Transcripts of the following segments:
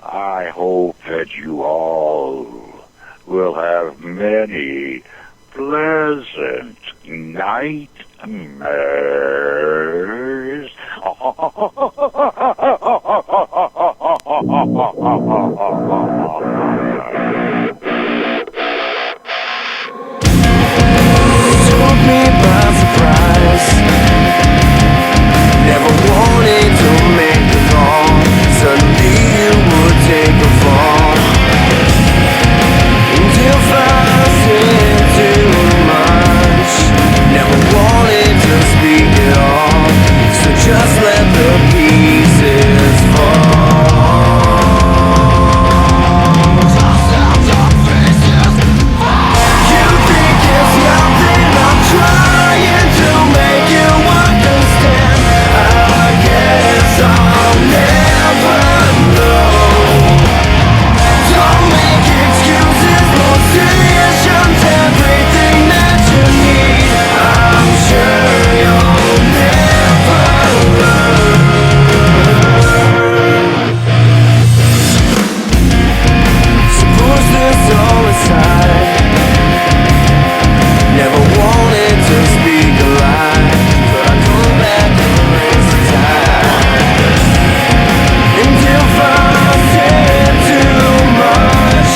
I hope that you all will have many pleasant nightmares. Took me by surprise. Never wanted to make a call. Suddenly you would take a fall. Until I said too much. Never wanted to speak at all. So just let the pieces fall. You think it's nothing, I'm trying to make you understand. I guess I'll never know. Don't make excuses, no decisions, everything that you need. I'm sure you'll never learn. So push this all aside. Never wanted to speak a lie, but I go back and raise the tide. Until I said too much.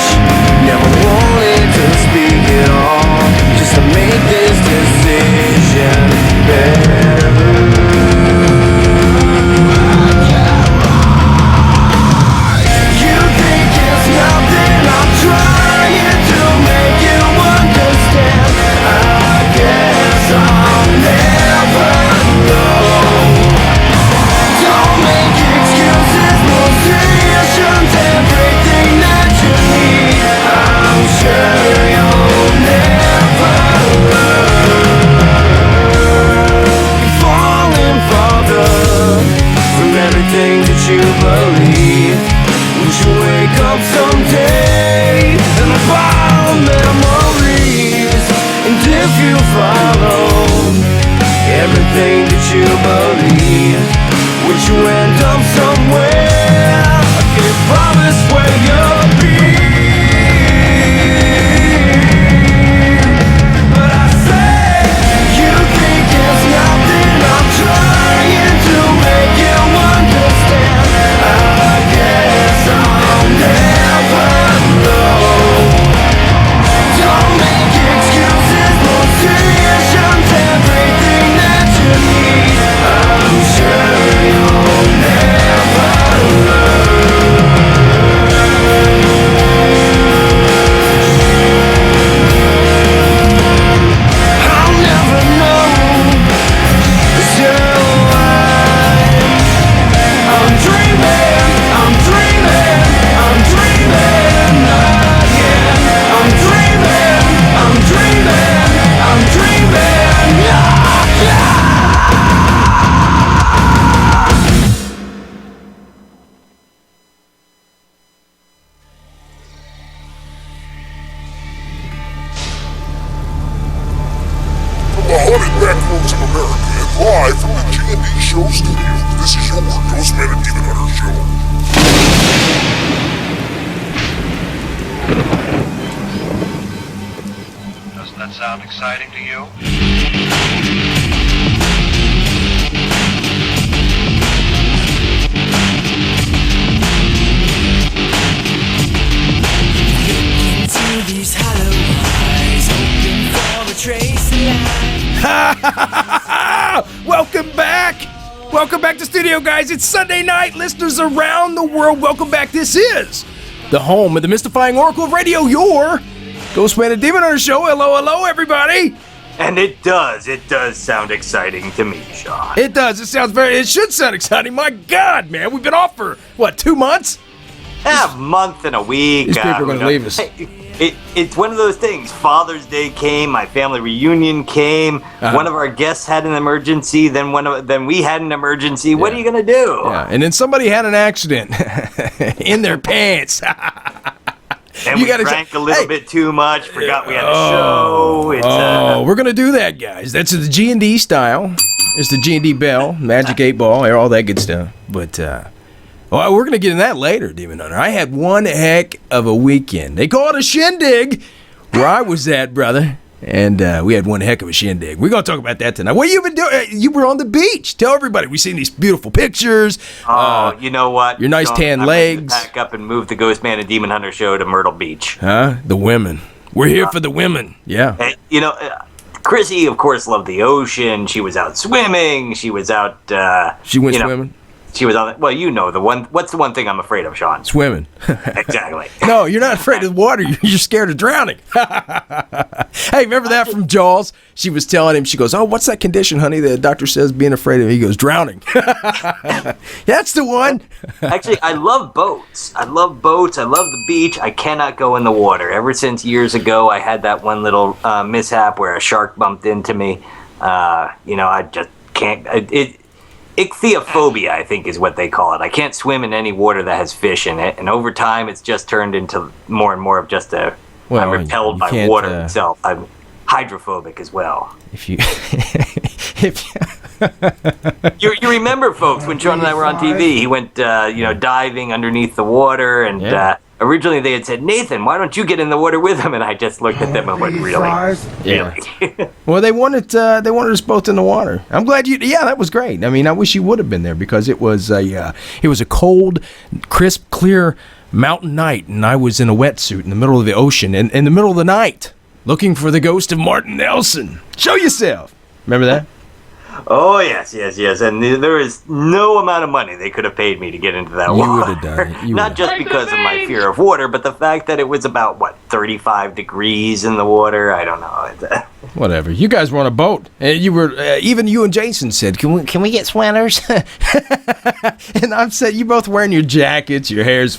Never wanted to speak at all, just to make this decision better. You think it's nothing, I'm trying to make you understand. I guess I'll never know. Don't make excuses, no decisions, everything that you need. I'm sure you'll never learn. Falling farther from everything that you believe. Would you wake up someday and find memories? And if you follow everything that you believe, would you end up somewhere? I can't promise where you'll be, but I say you think it's nothing, I'm trying to make you understand. I guess I'll never know. Don't make excuses, no decisions, everything that you need. I'm sure you'll never learn. I'll never know. So I'm dreaming, I'm dreaming, I'm dreaming again. I'm dreaming, I'm dreaming, I'm dreaming, yeah. From the haunted backrooms of America and live from the G&D Show studio, this is your GhostMan and Demon Hunter show. Doesn't that sound exciting to you? Into these hollow eyes, hoping for a trace of life. Welcome back! Welcome back to studio, guys. It's Sunday night. Listeners around the world, welcome back. This is the home of the Mystifying Oracle of Radio, your GhostMan and Demon Hunter show. Hello, hello, everybody. And it does sound exciting to me, Sean. It does. It should sound exciting. My God, man. We've been off for, what, 2 months? A month and a week. These people are going to leave us. It's one of those things. Father's Day came, my family reunion came. One of our guests had an emergency. Then we had an emergency. What are you gonna do? Yeah, and then somebody had an accident in their pants. And we drank a little bit too much. Forgot we had a show. We're gonna do that, guys. That's the G&D style. It's the G&D bell, Magic 8 Ball, all that good stuff. But Well, we're going to get in that later, Demon Hunter. I had one heck of a weekend. They call it a shindig where I was at, brother. And we had one heck of a shindig. We're going to talk about that tonight. What have you been doing? You were on the beach. Tell everybody. We've seen these beautiful pictures. Oh, you know what? Your nice tan legs. I'm ready to pack up and move the Ghostman and Demon Hunter show to Myrtle Beach. Huh? The women. We're here for the women. Yeah. And, Chrissy, of course, loved the ocean. She was out swimming. She was out... she went swimming? She was on... Well, the one... What's the one thing I'm afraid of, Sean? Swimming. Exactly. No, you're not afraid of the water. You're scared of drowning. Hey, remember that from Jaws? She was telling him, she goes, oh, what's that condition, honey, the doctor says being afraid of? He goes, drowning. That's the one. Actually, I love boats. I love the beach. I cannot go in the water. Ever since years ago, I had that one little mishap where a shark bumped into me. I just can't... Ichthyophobia, I think, is what they call it. I can't swim in any water that has fish in it, and over time, it's just turned into more and more of just I'm repelled by water itself. I'm hydrophobic as well. You remember, folks, when Sean and I were on TV, he went, diving underneath the water, and originally they had said, Nathan, why don't you get in the water with him? And I just looked at them and went, really? Yeah. Well, they wanted us both in the water. I'm glad that was great. I mean, I wish you would have been there because it was a cold, crisp, clear mountain night, and I was in a wetsuit in the middle of the ocean in the middle of the night looking for the ghost of Martin Nelson. Show yourself. Remember that? Oh, yes. And there is no amount of money they could have paid me to get into that water. You would have done it. Not just because of my fear of water, but the fact that it was about, 35 degrees in the water. I don't know. Whatever. You guys were on a boat. And you were, even you and Jason said, can we get sweaters? And I'm saying, you both wearing your jackets, your hair's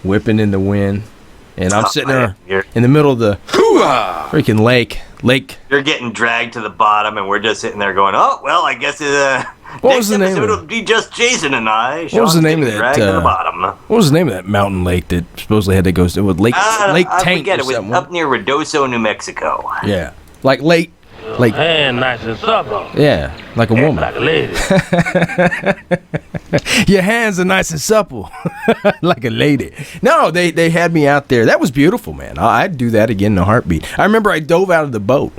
whipping in the wind. And I'm sitting there in the middle of the freaking lake. You're getting dragged to the bottom, and we're just sitting there going, oh, well, I guess next episode will be just Jason and I. What was the name of that? Dragged to the bottom. What was the name of that mountain lake that supposedly had to go? It was Lake Tank. I forget. It was up near Ruidoso, New Mexico. Yeah. Like Lake. Hand nice and supple. Yeah, like a woman. Like a lady. Your hands are nice and supple, like a lady. No, they had me out there. That was beautiful, man. I'd do that again in a heartbeat. I remember I dove out of the boat,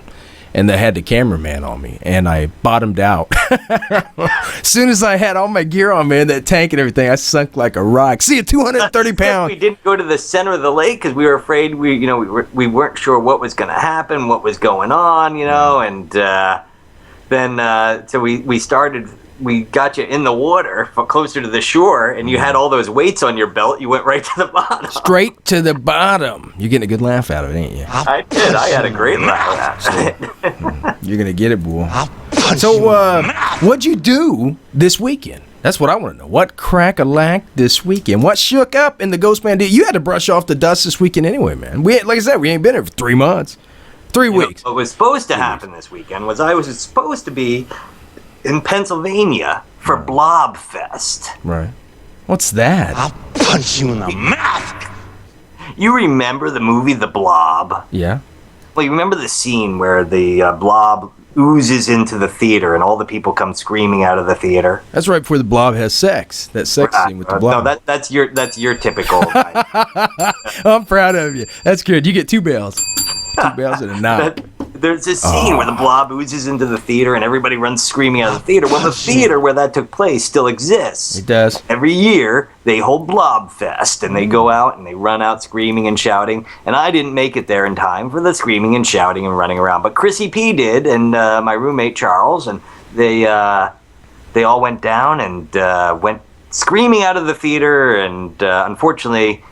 and they had the cameraman on me, and I bottomed out. As soon as I had all my gear on, man, that tank and everything, I sunk like a rock. See, a 230 pound. We didn't go to the center of the lake because we were afraid we weren't sure what was going to happen, what was going on, and then so we started. We got you in the water closer to the shore, and you had all those weights on your belt. You went right to the bottom. Straight to the bottom. You're getting a good laugh out of it, ain't you? I did. I had a great laugh out of it. You're going to get it, boy. So, what'd you do this weekend? That's what I want to know. What crack-a-lack this weekend? What shook up in the Ghostman deal? You had to brush off the dust this weekend anyway, man. Like I said, we ain't been here for 3 months. 3 weeks. What was supposed to happen this weekend was I was supposed to be in Pennsylvania for Blob Fest. Right. What's that? I'll punch you in the mouth. You remember the movie The Blob? Yeah. Well, you remember the scene where the blob oozes into the theater and all the people come screaming out of the theater? That's right before the blob has sex. That sex scene with the blob. No, that's your typical. I'm proud of you. That's good. You get 2 bells. 2 bells and a knot. There's this scene where the blob oozes into the theater and everybody runs screaming out of the theater. Well, the theater where that took place still exists. It does. Every year, they hold Blob Fest, and they go out and they run out screaming and shouting. And I didn't make it there in time for the screaming and shouting and running around. But Chrissy P did, and my roommate Charles, and they all went down and went screaming out of the theater. And unfortunately,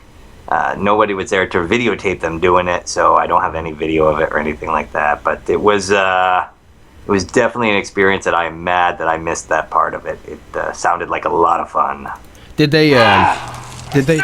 nobody was there to videotape them doing it, so I don't have any video of it or anything like that. But it was definitely an experience that I am mad that I missed that part of it. It sounded like a lot of fun. Did they? Did they?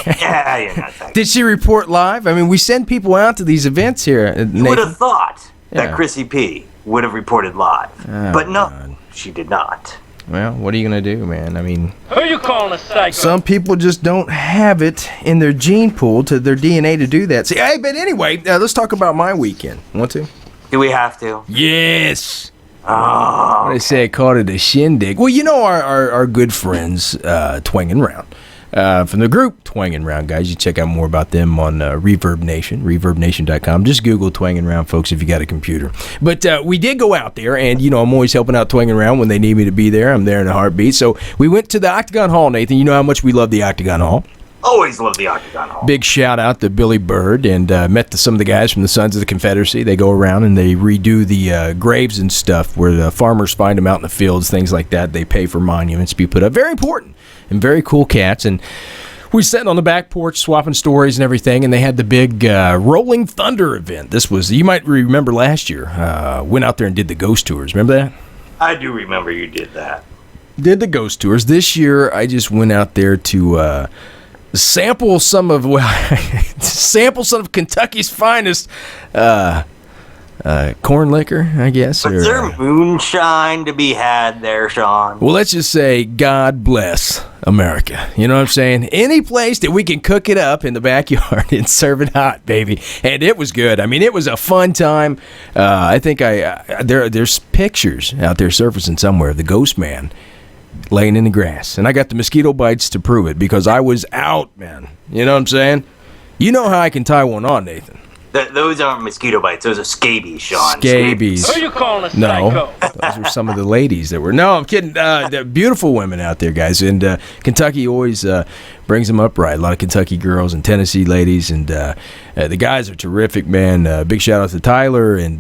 Yeah, Did she report live? I mean, we send people out to these events here. You would have thought that Chrissy P would have reported live, but no, God. She did not. Well, what are you going to do, man? I mean, who you calling a psycho? Some people just don't have it in their gene pool, to their DNA to do that. See, hey, but anyway, let's talk about my weekend. Want to? Do we have to? Yes. Oh. They say I called it a shindig. Well, you know our good friends, Twangin' Round. From the group Twangin' Round, guys. You check out more about them on Reverb Nation, reverbnation.com. Just Google Twangin' Round, folks, if you got a computer. But we did go out there, and, you know, I'm always helping out Twangin' Round when they need me to be there. I'm there in a heartbeat. So we went to the Octagon Hall, Nathan. You know how much we love the Octagon Hall. Always love the Octagon Hall. Big shout out to Billy Bird, and met some of the guys from the Sons of the Confederacy. They go around and they redo the graves and stuff where the farmers find them out in the fields, things like that. They pay for monuments to be put up. Very important and very cool cats. And we sat on the back porch swapping stories and everything, and they had the big Rolling Thunder event. This was, you might remember last year, went out there and did the ghost tours. Remember that? I do remember you did that. Did the ghost tours. This year, I just went out there to sample some of Kentucky's finest corn liquor, I guess. But there moonshine to be had there, Sean? Well, let's just say God bless America. You know what I'm saying? Any place that we can cook it up in the backyard and serve it hot, baby. And it was good. I mean, it was a fun time. I think there's pictures out there surfacing somewhere of the GhostMan laying in the grass. And I got the mosquito bites to prove it because I was out, man. You know what I'm saying? You know how I can tie one on, Nathan. Those aren't mosquito bites. Those are scabies, Sean. Scabies. Who are you calling a No, psycho? those were some of the ladies that were. No, I'm kidding. They're beautiful women out there, guys. And Kentucky always brings them up right. A lot of Kentucky girls and Tennessee ladies. And the guys are terrific, man. Big shout out to Tyler and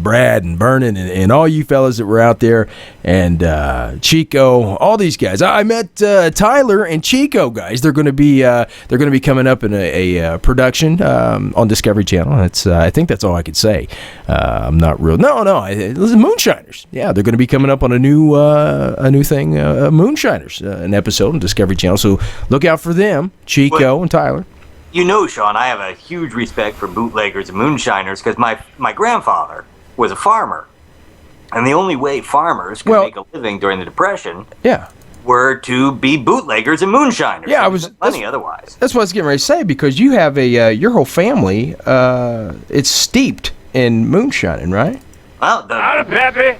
Brad and Vernon and all you fellas that were out there. And Chico, all these guys. I met Tyler and Chico, guys. They're going to be coming up in a production on Discovery Channel. I think that's all I could say. I'm not real. No. Listen, Moonshiners. Yeah, they're going to be coming up on a new thing, Moonshiners, an episode on Discovery Channel. So look out for them, Chico and Tyler. You know, Sean, I have a huge respect for bootleggers and moonshiners because my grandfather was a farmer, and the only way farmers could make a living during the Depression, were to be bootleggers and moonshiners. Yeah, money otherwise. That's what I was getting ready to say, because you have your whole family. It's steeped in moonshining, right? Well, Peppy.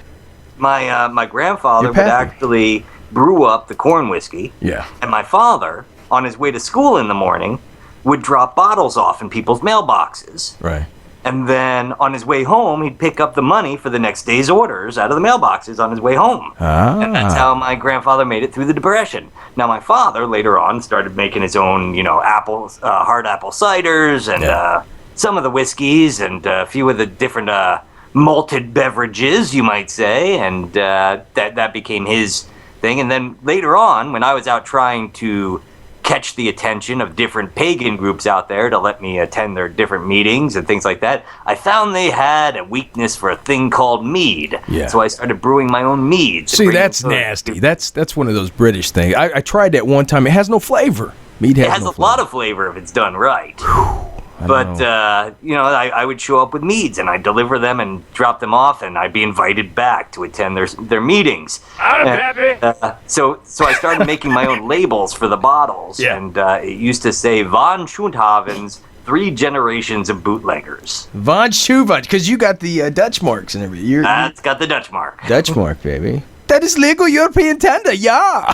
my grandfather would actually brew up the corn whiskey. Yeah. And my father, on his way to school in the morning, would drop bottles off in people's mailboxes. Right. And then on his way home, he'd pick up the money for the next day's orders out of the mailboxes on his way home. And that's how my grandfather made it through the Depression. Now, my father later on started making his own, hard apple ciders and some of the whiskeys and a few of the different malted beverages, you might say. And that became his thing. And then later on, when I was out trying to catch the attention of different pagan groups out there to let me attend their different meetings and things like that, I found they had a weakness for a thing called mead. Yeah. So I started brewing my own mead. See, that's nasty. That's one of those British things. I tried that one time. It has no flavor. Mead has a lot of flavor if it's done right. But, I would show up with meads, and I'd deliver them and drop them off, and I'd be invited back to attend their meetings. So I started making my own labels for the bottles, and it used to say Von Schoonhaven's 3 generations of bootleggers. Von Schoonhaven, because you got the Dutch marks and everything. That's got the Dutch mark. Dutch mark, baby. That is legal European tender, yeah.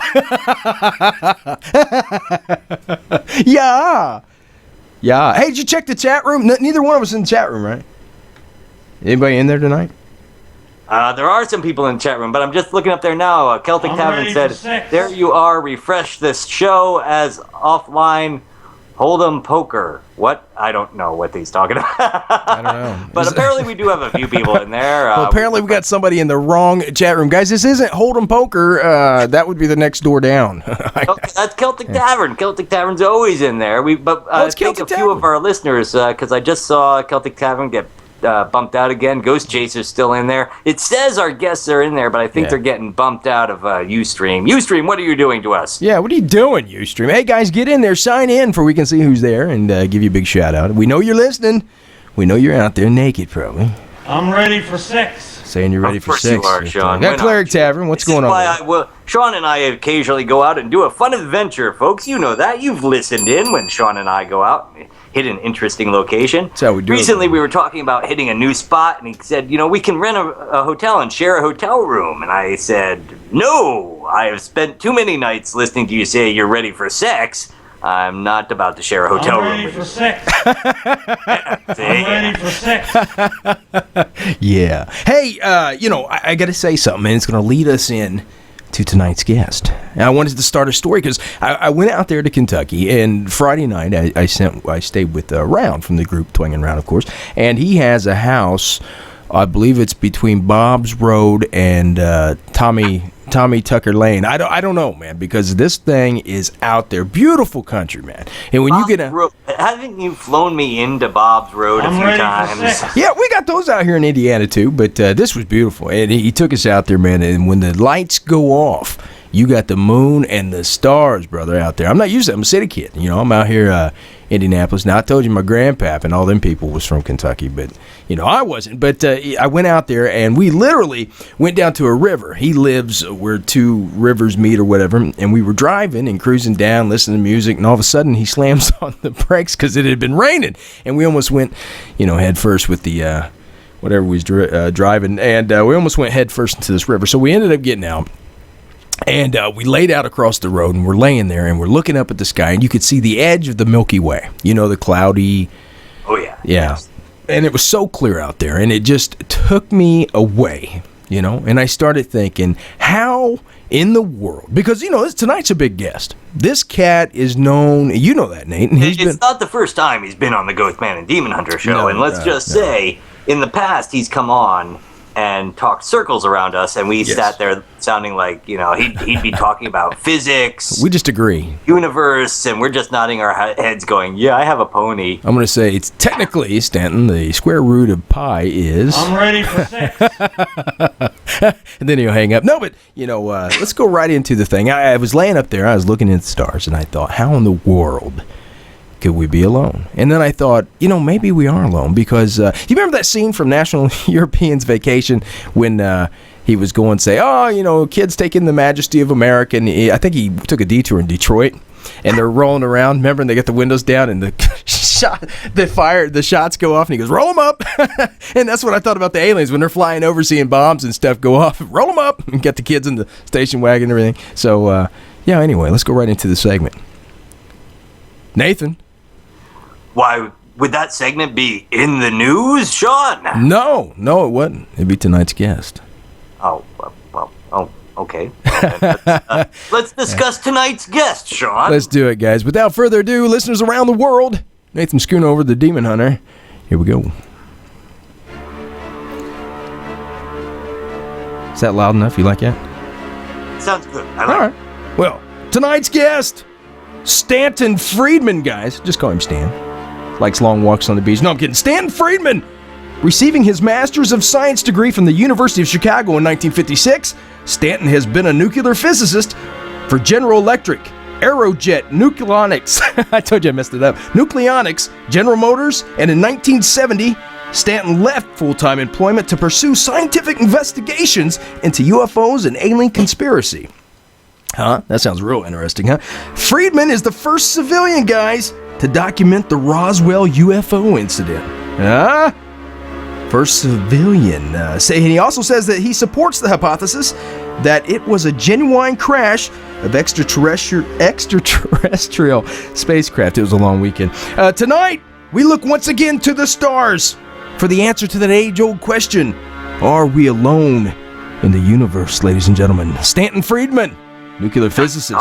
Yeah. Yeah. Hey, did you check the chat room? Neither one of us in the chat room, right? Anybody in there tonight? There are some people in the chat room, but I'm just looking up there now. Celtic Tavern said, "There you are. Refresh this show as offline Hold'em poker." What? I don't know what he's talking about. I don't know. But apparently we do have a few people in there. Well, apparently we got somebody in the wrong chat room. Guys, this isn't Hold'em poker. That would be the next door down. Okay, that's Celtic Tavern. Celtic Tavern's always in there. I think a few of our listeners, because I just saw Celtic Tavern get bumped out again. Ghost Chaser's still in there. It says our guests are in there, but I think they're getting bumped out of Ustream. Ustream, what are you doing to us? Yeah, what are you doing, Ustream? Hey, guys, get in there. Sign in for we can see who's there and give you a big shout out. We know you're listening. We know you're out there naked, probably. I'm ready for sex. Saying you're ready Of for course sex. you are, Sean. Got When Cleric aren't you? Tavern. What's This going is on? why Sean and I occasionally go out and do a fun adventure, folks. You know that. You've listened in when Sean and I go out and hit an interesting location. That's how we do it. Recently, we were talking about hitting a new spot, and he said, we can rent a hotel and share a hotel room. And I said, no, I have spent too many nights listening to you say you're ready for sex. I'm not about to share a hotel room. I'm ready for sex. See? I'm ready for sex. Yeah. Hey, I got to say something, and it's going to lead us in to tonight's guest. And I wanted to start a story because I went out there to Kentucky, and Friday night I stayed with Round from the group Twang and Round, of course, and he has a house. I believe it's between Bob's Road and Tommy Tucker Lane. I don't know, man, because this thing is out there. Beautiful country, man. And when you get haven't you flown me into Bob's Road a few times? Yeah, we got those out here in Indiana too, but this was beautiful. And he took us out there, man, and when the lights go off, you got the moon and the stars, brother, out there. I'm not used to it. I'm a city kid. I'm out here Indianapolis. Now, I told you my grandpap and all them people was from Kentucky, but, I wasn't. But I went out there, and we literally went down to a river. He lives where two rivers meet or whatever, and we were driving and cruising down, listening to music, and all of a sudden he slams on the brakes because it had been raining, and we almost went, head first with the whatever we was driving, and we almost went head first into this river. So we ended up getting out. And we laid out across the road, and we're laying there, and we're looking up at the sky, and you could see the edge of the Milky Way. The cloudy. Oh, yeah. Yeah. Yes. And it was so clear out there, and it just took me away, And I started thinking, how in the world? Because, tonight's a big guest. This cat is known, you know that, Nate. And it's not the first time he's been on the GhostMan and Demon Hunter show, No, and let's just say, in the past, he's come on and talked circles around us, and we sat there sounding like, he'd be talking about physics. We just agree. Universe, and we're just nodding our heads going, yeah, I have a pony. I'm going to say it's technically, Stanton, the square root of pi is... I'm ready for sex. And then he'll hang up. No, but, let's go right into the thing. I was laying up there, I was looking at the stars, and I thought, how in the world could we be alone? And then I thought, maybe we are alone because you remember that scene from National Europeans Vacation when he was going to say, kids taking the majesty of America. And I think he took a detour in Detroit, and they're rolling around. Remember, and they get the windows down, and the shots go off, and he goes, roll them up. And that's what I thought about the aliens when they're flying over, seeing bombs and stuff go off. Roll them up and get the kids in the station wagon and everything. So, anyway, let's go right into the segment. Nathan. Why would that segment be in the news, Sean? No, it wouldn't. It'd be tonight's guest. Oh, okay. Let's discuss tonight's guest, Sean. Let's do it, guys. Without further ado, listeners around the world, Nathan Schoonover, the Demon Hunter. Here we go. Is that loud enough? You like that? Sounds good. All right. Well, tonight's guest, Stanton Friedman, guys. Just call him Stan. Likes long walks on the beach. No, I'm kidding. Stanton Friedman, receiving his Master's of Science degree from the University of Chicago in 1956, Stanton has been a nuclear physicist for General Electric, Aerojet, Nucleonics, I told you I messed it up, Nucleonics, General Motors, and in 1970, Stanton left full-time employment to pursue scientific investigations into UFOs and alien conspiracy. Huh? That sounds real interesting, huh? Friedman is the first civilian, guys, to document the Roswell UFO incident. First civilian. And he also says that he supports the hypothesis that it was a genuine crash of extraterrestrial spacecraft. It was a long weekend. Tonight, we look once again to the stars for the answer to that age-old question. Are we alone in the universe, ladies and gentlemen? Stanton Friedman, nuclear physicist.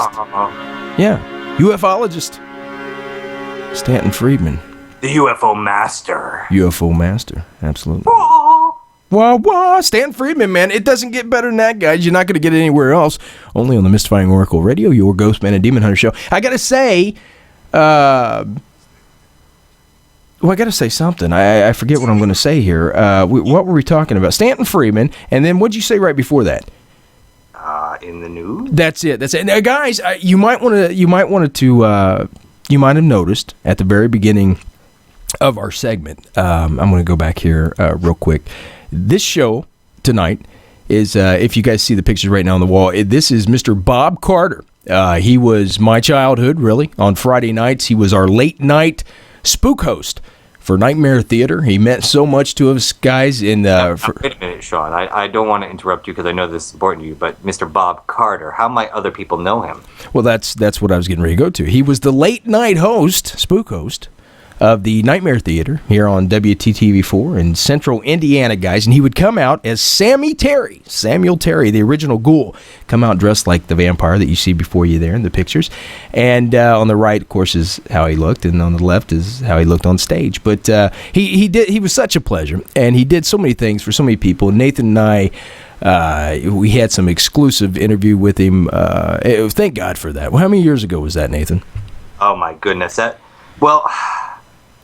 Yeah, ufologist. Stanton Friedman. The UFO master. UFO master, absolutely. Wah. Stanton Friedman, man. It doesn't get better than that, guys. You're not going to get it anywhere else. Only on the Mystifying Oracle Radio, your GhostMan and Demon Hunter show. I got to say, I got to say something. I forget what I'm going to say here. What were we talking about? Stanton Friedman, and then what'd you say right before that? In the news. That's it. Now, guys, you might have noticed at the very beginning of our segment. I'm going to go back here real quick. This show tonight is, if you guys see the pictures right now on the wall, this is Mr. Bob Carter. He was my childhood, really. On Friday nights, he was our late night spook host for Nightmare Theater. He meant so much to us guys. Wait a minute, Sean. I don't want to interrupt you because I know this is important to you, but Mr. Bob Carter, how might other people know him? Well, that's what I was getting ready to go to. He was the late night host, spook host, of the Nightmare Theater here on WTTV4 in Central Indiana, guys. And he would come out as Samuel Terry, the original ghoul, come out dressed like the vampire that you see before you there in the pictures. And on the right, of course, is how he looked, and on the left is how he looked on stage. But he was such a pleasure, and he did so many things for so many people. Nathan and I, we had some exclusive interview with him. Thank God for that. Well, how many years ago was that, Nathan? Oh, my goodness.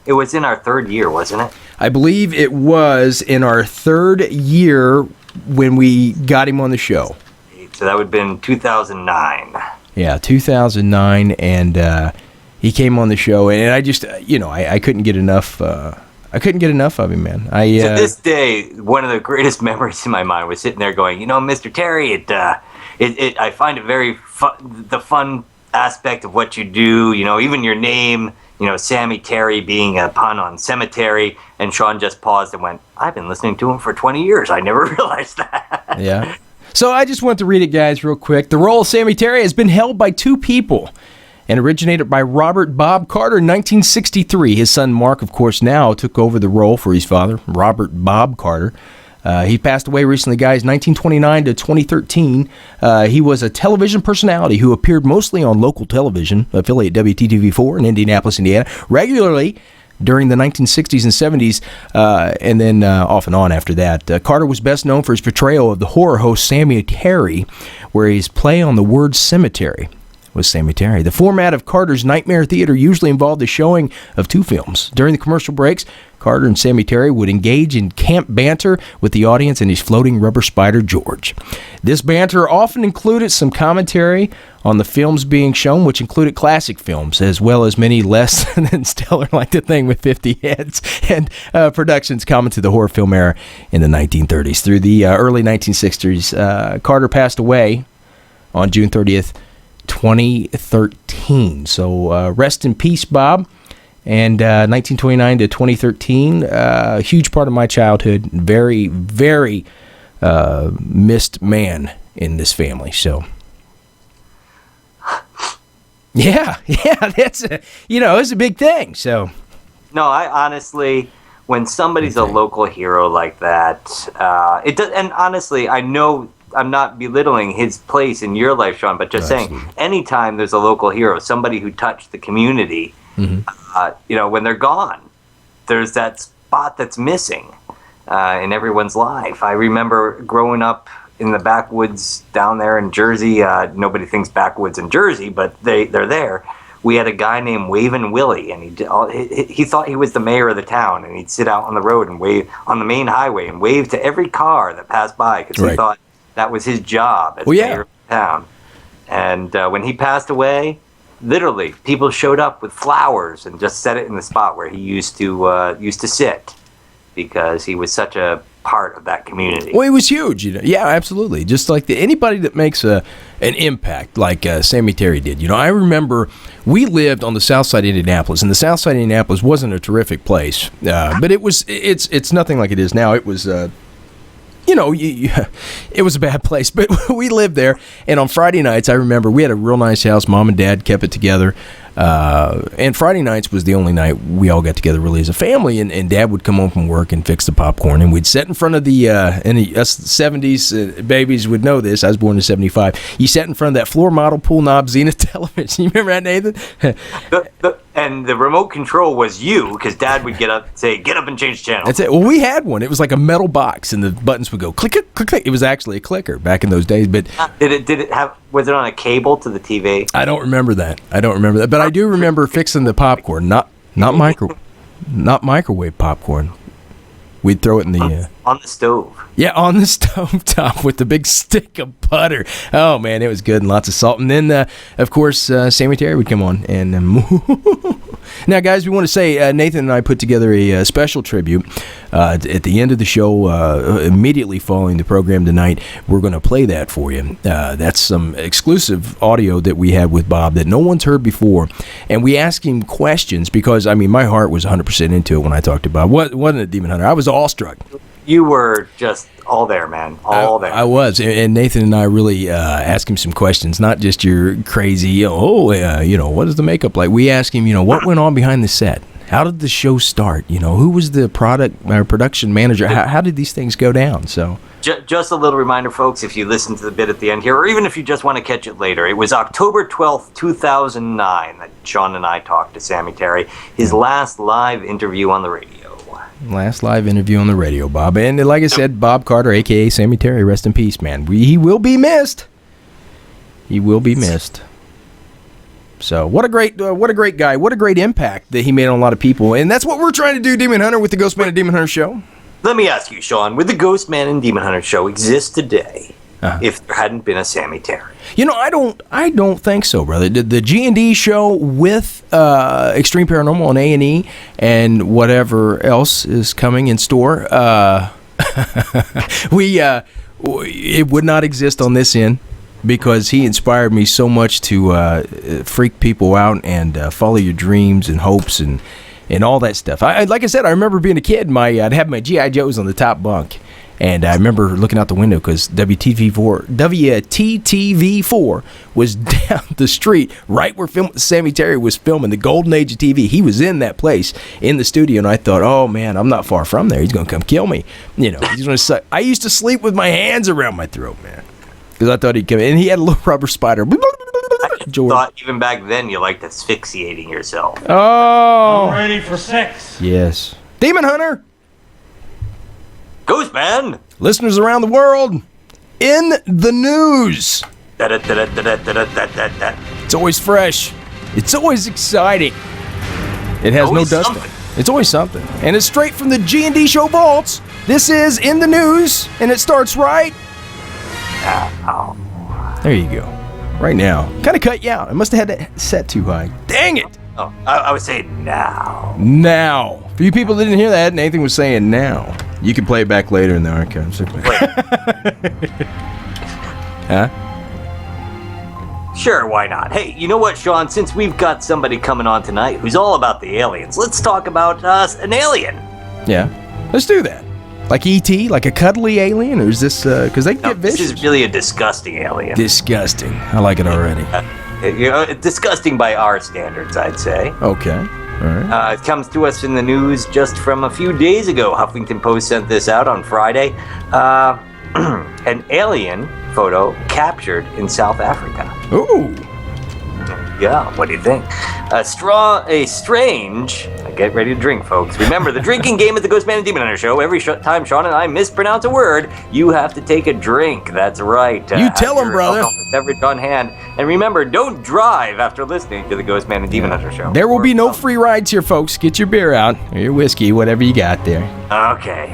It was in our third year, wasn't it? I believe it was in our third year when we got him on the show. So that would have been 2009. Yeah, 2009, and he came on the show, and I just, I couldn't get enough. I couldn't get enough of him, man. To this day, one of the greatest memories in my mind was sitting there going, Mr. Terry, I find it very the fun aspect of what you do. Even your name. Sammy Terry being a pun on cemetery, and Sean just paused and went, I've been listening to him for 20 years. I never realized that. Yeah. So I just want to read it, guys, real quick. The role of Sammy Terry has been held by two people and originated by Robert Bob Carter in 1963. His son Mark, of course, now took over the role for his father, Robert Bob Carter. He passed away recently, guys, 1929 to 2013. He was a television personality who appeared mostly on local television, affiliate WTTV4 in Indianapolis, Indiana, regularly during the 1960s and 70s, and then off and on after that. Carter was best known for his portrayal of the horror host Sammy Terry, where his play on the word cemetery was Sammy Terry. The format of Carter's Nightmare Theater usually involved the showing of two films. During the commercial breaks, Carter and Sammy Terry would engage in camp banter with the audience and his floating rubber spider, George. This banter often included some commentary on the films being shown, which included classic films, as well as many less than stellar, like The Thing with 50 Heads, and productions common to the horror film era in the 1930s. Through the early 1960s, Carter passed away on June 30th, 2013. So rest in peace, Bob. And 1929 to 2013, a huge part of my childhood. Very, very missed man in this family. So, yeah, that's it's a big thing. So, no, I honestly, when somebody's a local hero like that, it does. And honestly, I know I'm not belittling his place in your life, Sean, but just saying, anytime there's a local hero, somebody who touched the community. Mm-hmm. When they're gone, there's that spot that's missing in everyone's life. I remember growing up in the backwoods down there in Jersey. Nobody thinks backwoods in Jersey, but they're there. We had a guy named Wavin' Willie, and he thought he was the mayor of the town, and he'd sit out on the road and wave on the main highway and wave to every car that passed by because he thought that was his job as mayor of the town. And when he passed away, literally, people showed up with flowers and just set it in the spot where he used to sit, because he was such a part of that community. Well, he was huge, Yeah, absolutely. Just like anybody that makes an impact, like Sammy Terry did. I remember we lived on the south side of Indianapolis, and the south side of Indianapolis wasn't a terrific place, but it's nothing like it is now. It was. It was a bad place, but we lived there. And on Friday nights, I remember we had a real nice house. Mom and Dad kept it together. And Friday nights was the only night we all got together really as a family. And Dad would come home from work and fix the popcorn. And we'd sit in front of us 70s babies would know this. I was born in 75. You sat in front of that floor model pull knob Zenith television. You remember that, Nathan? And the remote control was you, because Dad would get up and say, "Get up and change channel." That's it. Well, we had one. It was like a metal box, and the buttons would go click, click, click, click. It was actually a clicker back in those days. But did it have? Was it on a cable to the TV? I don't remember that. But I do remember fixing the popcorn, not microwave popcorn. We'd throw it in the on the stove. Yeah, on the stove top with the big stick of butter. Oh man, it was good, and lots of salt. And then, of course, Sammy Terry would come on, and Now, guys, we want to say Nathan and I put together a special tribute at the end of the show, immediately following the program tonight. We're going to play that for you. That's some exclusive audio that we had with Bob that no one's heard before. And we asked him questions because, I mean, my heart was 100% into it when I talked to Bob. Wasn't it, Demon Hunter? I was awestruck. You were just all there, man. All there. I was. And Nathan and I really asked him some questions, not just your crazy, what is the makeup like? We asked him, what went on behind the set? How did the show start? Who was the production manager? How did these things go down? So, just a little reminder, folks, if you listen to the bit at the end here, or even if you just want to catch it later, it was October 12th, 2009 that Sean and I talked to Sammy Terry, his last live interview on the radio. Last live interview on the radio, Bob. And like I said, Bob Carter, a.k.a. Sammy Terry, rest in peace, man. He will be missed. He will be missed. So what a great guy. What a great impact that he made on a lot of people. And that's what we're trying to do, Demon Hunter, with the Ghostman and Demon Hunter show. Let me ask you, Sean, would the Ghostman and Demon Hunter show exist today if there hadn't been a Sammy Terry? I don't think so, brother. The G&D show with Extreme Paranormal and A&E and whatever else is coming in store, it would not exist on this end because he inspired me so much to freak people out and follow your dreams and hopes and all that stuff. Like I said, I remember being a kid. I'd have my G.I. Joes on the top bunk. And I remember looking out the window because WTTV4 was down the street, right where Sammy Terry was filming the golden age of TV. He was in that place in the studio, and I thought, oh man, I'm not far from there. He's gonna come kill me. He's gonna suck. I used to sleep with my hands around my throat, man, because I thought he'd come in. And he had a little rubber spider. I thought even back then you liked asphyxiating yourself. Oh, I'm ready for sex. Yes, Demon Hunter. Ghostman! Listeners around the world, in the news. It's always fresh. It's always exciting. It has no dusting. It's always something. And it's straight from the G&D show vaults. This is In the News, and it starts right now. There you go. Right now. Kind of cut you out. I must have had that set too high. Dang it! Oh, I was saying now. Now. For you people that didn't hear that, Nathan was saying now. You can play it back later in the archives. Huh? Sure, why not? Hey, you know what, Sean? Since we've got somebody coming on tonight who's all about the aliens, let's talk about an alien. Yeah, let's do that. Like E.T., like a cuddly alien, or is this, because they get vicious? This is really a disgusting alien. Disgusting. I like it already. Disgusting by our standards, I'd say. Okay. All right. It comes to us in the news just from a few days ago. Huffington Post sent this out on Friday. An alien photo captured in South Africa. Ooh. Yeah, what do you think? A strange... Get ready to drink, folks. Remember, the drinking game at the Ghostman and Demon Hunter show. Every time Sean and I mispronounce a word, you have to take a drink. That's right. You tell him, brother. Beverage on hand. And remember, don't drive after listening to the Ghostman and Demon Hunter show. There will be no free rides here, folks. Get your beer out, or your whiskey, whatever you got there. Okay.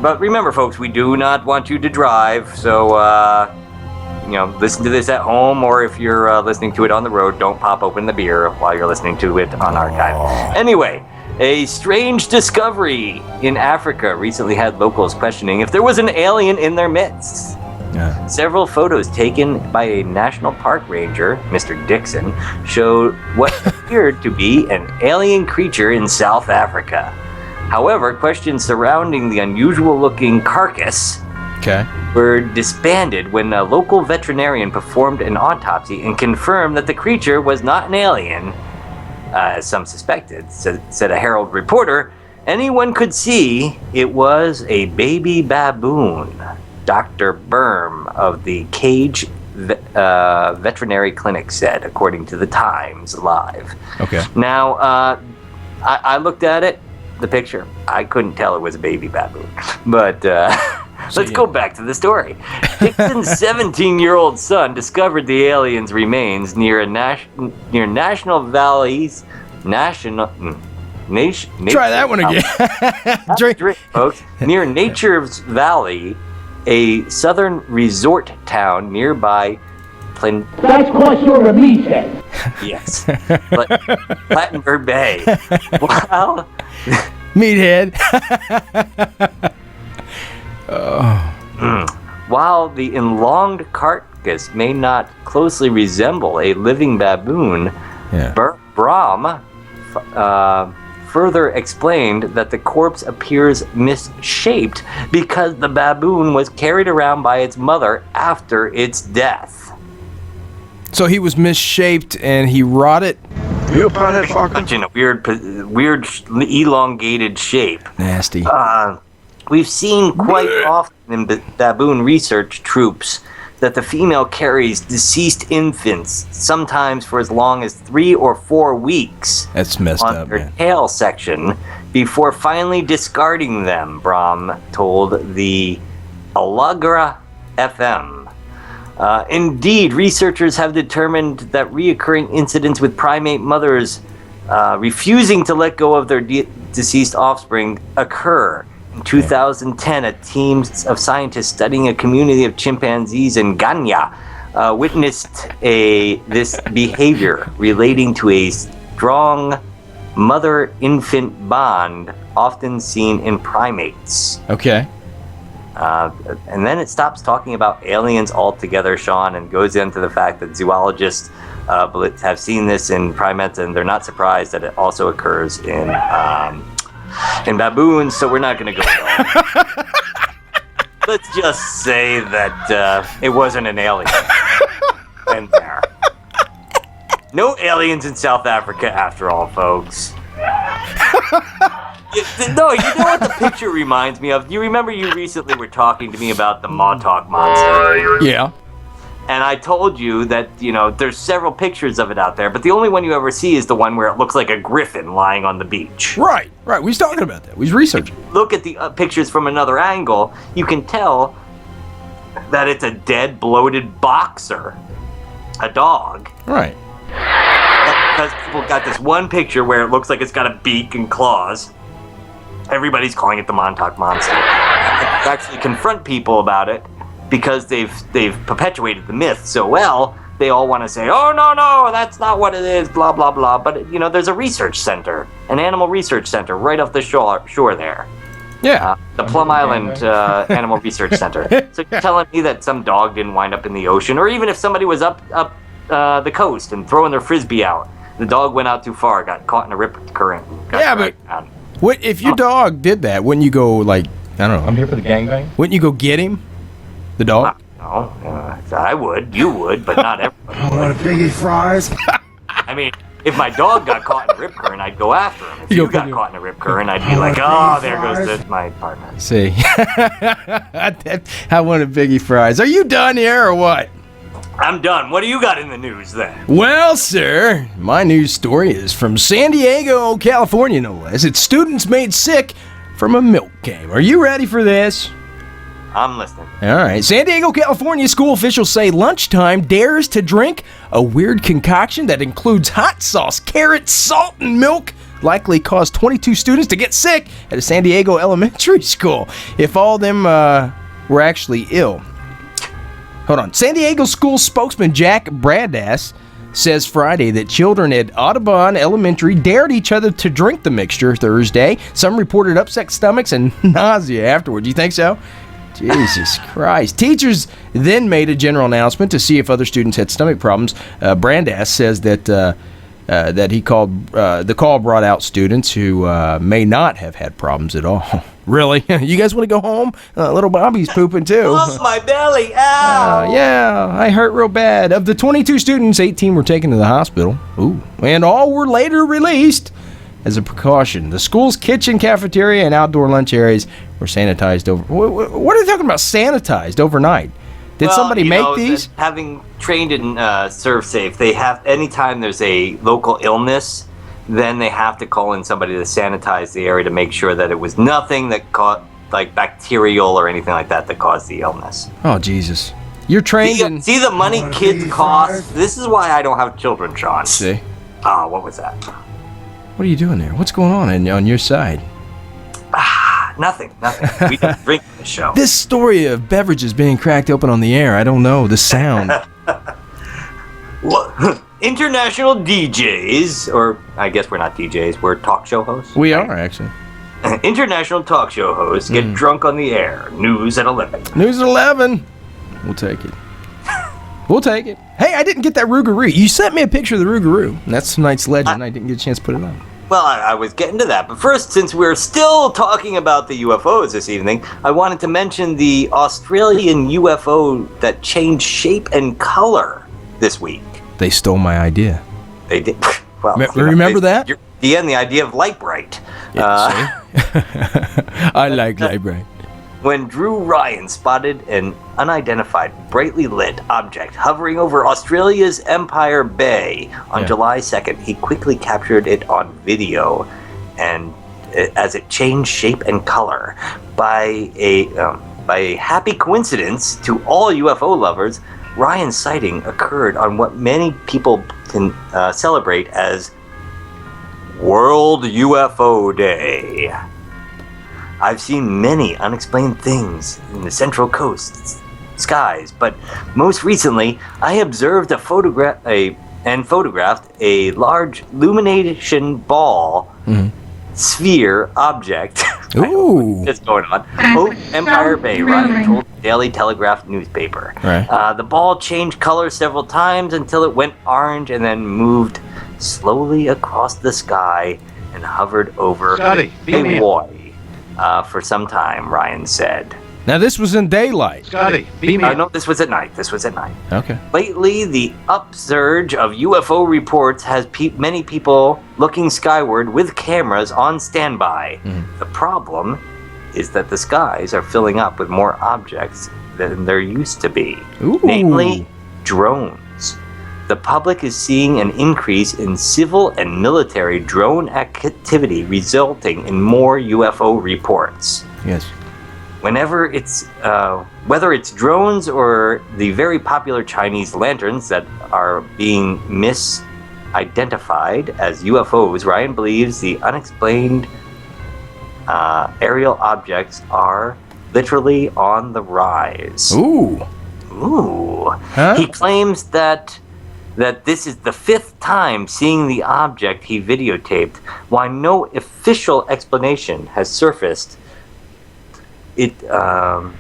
But remember, folks, we do not want you to drive. So, listen to this at home, or if you're listening to it on the road, don't pop open the beer while you're listening to it on archive. Anyway, a strange discovery in Africa recently had locals questioning if there was an alien in their midst. Yeah. Several photos taken by a national park ranger, Mr. Dixon, showed what appeared to be an alien creature in South Africa. However, questions surrounding the unusual-looking carcass were disbanded when a local veterinarian performed an autopsy and confirmed that the creature was not an alien, as some suspected, said a Herald reporter. Anyone could see it was a baby baboon. Dr. Berm of the Cage Veterinary Clinic said, according to the Times Live. Okay. Now, I looked at it, the picture. I couldn't tell it was a baby baboon, but... Let's go back to the story. Dixon's 17-year-old son discovered the alien's remains near National Valley's National. Try that one again. Drink, folks. Near Nature's Valley, a southern resort town nearby plain. That's because you're a meathead. Yes. But Plattenberg Bay. Wow. Meathead. While the enlonged carcass may not closely resemble a living baboon, Brahm further explained that the corpse appears misshaped because the baboon was carried around by its mother after its death. So he was misshaped and he rotted? You a pothead fucker? In a weird elongated shape. Nasty. We've seen quite often in baboon research troops that the female carries deceased infants, sometimes for as long as 3 or 4 weeks. That's messed on up, their man. tail section before finally discarding them, Brahm told the Allegra FM. Indeed, researchers have determined that reoccurring incidents with primate mothers refusing to let go of their deceased offspring occur. In 2010, a team of scientists studying a community of chimpanzees in Ghana witnessed this behavior relating to a strong mother-infant bond often seen in primates. Okay. And then it stops talking about aliens altogether, Sean, and goes into the fact that zoologists have seen this in primates, and they're not surprised that it also occurs in baboons, so we're not going to go there. Let's just say that it wasn't an alien in there. No aliens in South Africa after all, folks. No, you know what the picture reminds me of? Do you remember you recently were talking to me about the Montauk Monster? Yeah. And I told you that, there's several pictures of it out there, but the only one you ever see is the one where it looks like a griffin lying on the beach. Right. We was talking about that. We was researching. Look at the pictures from another angle, you can tell that it's a dead, bloated boxer. A dog. Right. Because people got this one picture where it looks like it's got a beak and claws. Everybody's calling it the Montauk Monster. I actually confront people about it because they've perpetuated the myth so well. They all want to say, "Oh no, that's not what it is." Blah blah blah. But there's a research center, an animal research center, right off the shore there. Yeah. The Plum Island Animal Research Center. So you're telling me that some dog didn't wind up in the ocean, or even if somebody was up the coast and throwing their frisbee out, the dog went out too far, got caught in a rip current. What if your dog did that? Wouldn't you go I don't know? I'm here for the gangbang. Wouldn't you go get him, the dog? No, I would. You would, but not everybody. I want a biggie fries. I mean, if my dog got caught in a rip current, I'd go after him. If you got caught in a rip current, I'd be like, "Oh, there goes my partner." See, I want a biggie fries. Are you done here or what? I'm done. What do you got in the news then? Well, sir, my news story is from San Diego, California, no less. It's students made sick from a milk game. Are you ready for this? I'm listening. All right. San Diego, California school officials say lunchtime dares to drink a weird concoction that includes hot sauce, carrots, salt, and milk. Likely caused 22 students to get sick at a San Diego elementary school. If all of them were actually ill. Hold on. San Diego school spokesman Jack Brandass says Friday that children at Audubon Elementary dared each other to drink the mixture Thursday. Some reported upset stomachs and nausea afterwards. You think so? Jesus Christ. Teachers then made a general announcement to see if other students had stomach problems. Brandass says that he called the call brought out students who may not have had problems at all. Really? You guys want to go home? Little Bobby's pooping too. Oh, my belly! Ow! Yeah, I hurt real bad. Of the 22 students, 18 were taken to the hospital. Ooh. And all were later released as a precaution. The school's kitchen, cafeteria, and outdoor lunch areas were sanitized over... What are they talking about sanitized overnight? Did somebody make these? Having trained in ServSafe, they have, anytime there's a local illness, then they have to call in somebody to sanitize the area to make sure that it was nothing that caused, like bacterial or anything like that caused the illness. Oh, Jesus. You're trained See the money kids cost? This is why I don't have children, Sean. See? What was that? What are you doing there? What's going on your side? Nothing. We don't drink in the show. This story of beverages being cracked open on the air, I don't know. The sound. International DJs, or I guess we're not DJs, we're talk show hosts. We are, actually. International talk show hosts get drunk on the air. News at 11. News at 11. We'll take it. We'll take it. Hey, I didn't get that Rougarou. You sent me a picture of the Rougarou. That's tonight's legend. I didn't get a chance to put it on. Well, I was getting to that. But first, since we're still talking about the UFOs this evening, I wanted to mention the Australian UFO that changed shape and color this week. They stole my idea. They did. Well, remember that? The idea of light bright. I like light bright. When Drew Ryan spotted an unidentified, brightly lit object hovering over Australia's Empire Bay on July 2nd, he quickly captured it on video, and as it changed shape and color. By a happy coincidence to all UFO lovers, Ryan's sighting occurred on what many people can celebrate as World UFO Day. I've seen many unexplained things in the Central Coast skies, but most recently, I observed photographed a large illumination ball sphere object. Ooh. What's going on? Over Empire Bay, Ryan told the Daily Telegraph newspaper. Right. The ball changed color several times until it went orange and then moved slowly across the sky and hovered over Hawaii. For some time, Ryan said. Now, this was in daylight. Scotty, beam me. No, this was at night. Okay. Lately, the upsurge of UFO reports has many people looking skyward with cameras on standby. The problem is that the skies are filling up with more objects than there used to be. Ooh. Namely, drones. The public is seeing an increase in civil and military drone activity, resulting in more UFO reports. Yes. Whether it's drones or the very popular Chinese lanterns that are being misidentified as UFOs, Ryan believes the unexplained aerial objects are literally on the rise. Ooh. Huh? He claims that this is the fifth time seeing the object he videotaped, while no official explanation has surfaced to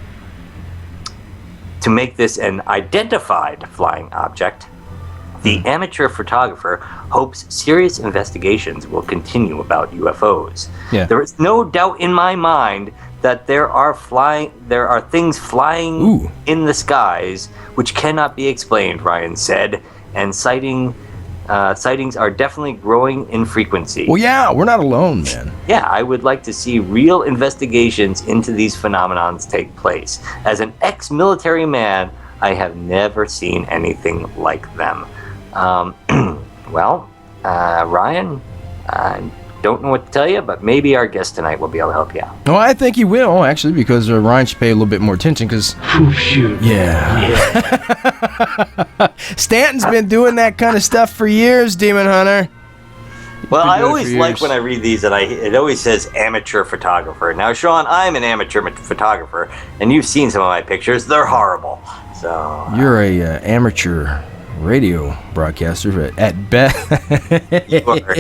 make this an identified flying object. The amateur photographer hopes serious investigations will continue about UFOs. Yeah. There is no doubt in my mind that there are things flying in the skies which cannot be explained, Ryan said, and sightings are definitely growing in frequency. Well, yeah, we're not alone, man. Yeah, I would like to see real investigations into these phenomenons take place. As an ex-military man, I have never seen anything like them. Ryan, I don't know what to tell you, but maybe our guest tonight will be able to help you out. Well, I think he will, actually, because Ryan should pay a little bit more attention, because... Yeah. Stanton's been doing that kind of stuff for years, Demon Hunter. Well, I always like when I read these that it always says amateur photographer. Now, Sean, I'm an amateur photographer, and you've seen some of my pictures. They're horrible. So You're a amateur radio broadcaster at best. You are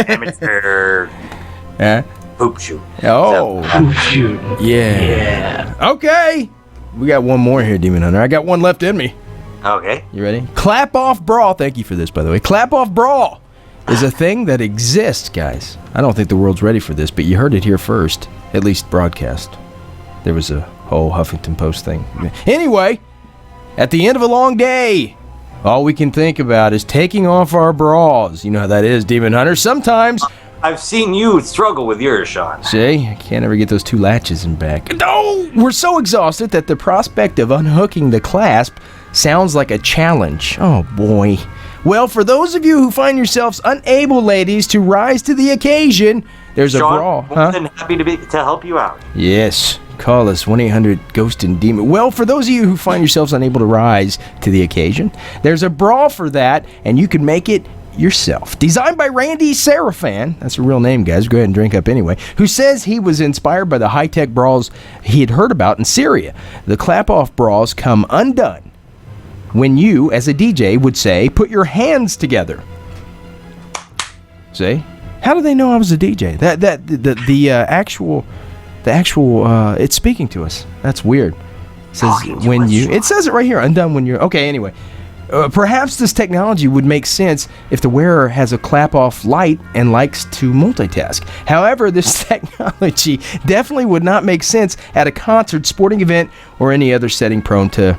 amateur poop shoot. Oh. Poop shoot. Yeah. Okay. We got one more here, Demon Hunter. I got one left in me. Okay. You ready? Clap off brawl. Thank you for this, by the way. Clap off brawl is a thing that exists, guys. I don't think the world's ready for this, but you heard it here first, at least broadcast. There was a whole Huffington Post thing. Anyway, at the end of a long day, all we can think about is taking off our bras. You know how that is, Demon Hunter. Sometimes... I've seen you struggle with yours, Sean. See? I can't ever get those two latches in back. No! We're so exhausted that the prospect of unhooking the clasp sounds like a challenge. Oh, boy. Well, for those of you who find yourselves unable, ladies, to rise to the occasion, there's Sean, a bra. more than happy to help you out. Yes. Call us, 1-800-GHOST and Demon. Well, for those of you who find yourselves unable to rise to the occasion, there's a bra for that, and you can make it yourself. Designed by Randy Serafan, that's a real name, guys, go ahead and drink up anyway, who says he was inspired by the high-tech bras he had heard about in Syria. The clap-off bras come undone when you, as a DJ, would say, put your hands together. See? How do they know I was a DJ? The actual, it's speaking to us. That's weird. It says when you, it says it right here, undone when you're, okay, anyway. Perhaps this technology would make sense if the wearer has a clap-off light and likes to multitask. However, this technology definitely would not make sense at a concert, sporting event, or any other setting prone to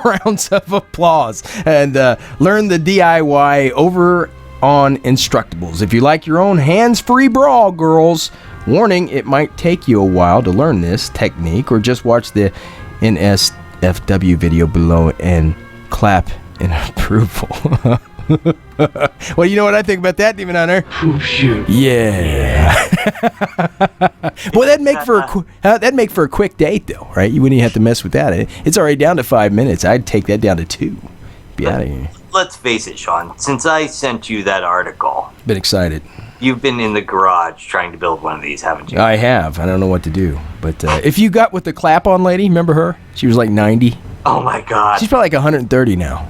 rounds of applause. And learn the DIY over on Instructables. If you like your own hands-free brawl, girls, warning, it might take you a while to learn this technique, or just watch the NSFW video below and clap in approval. Well, you know what I think about that, Demon Hunter? Oh, shoot. Yeah. Well, that'd make for a quick date, though, right? You wouldn't even have to mess with that. It's already down to 5 minutes. I'd take that down to 2. Be out of here. Let's face it, Sean. Since I sent you that article, Been excited. you've been in the garage trying to build one of these, haven't you? I have. I don't know what to do. But if you got with the clap-on lady, remember her? She was like 90. Oh my God. She's probably like 130 now.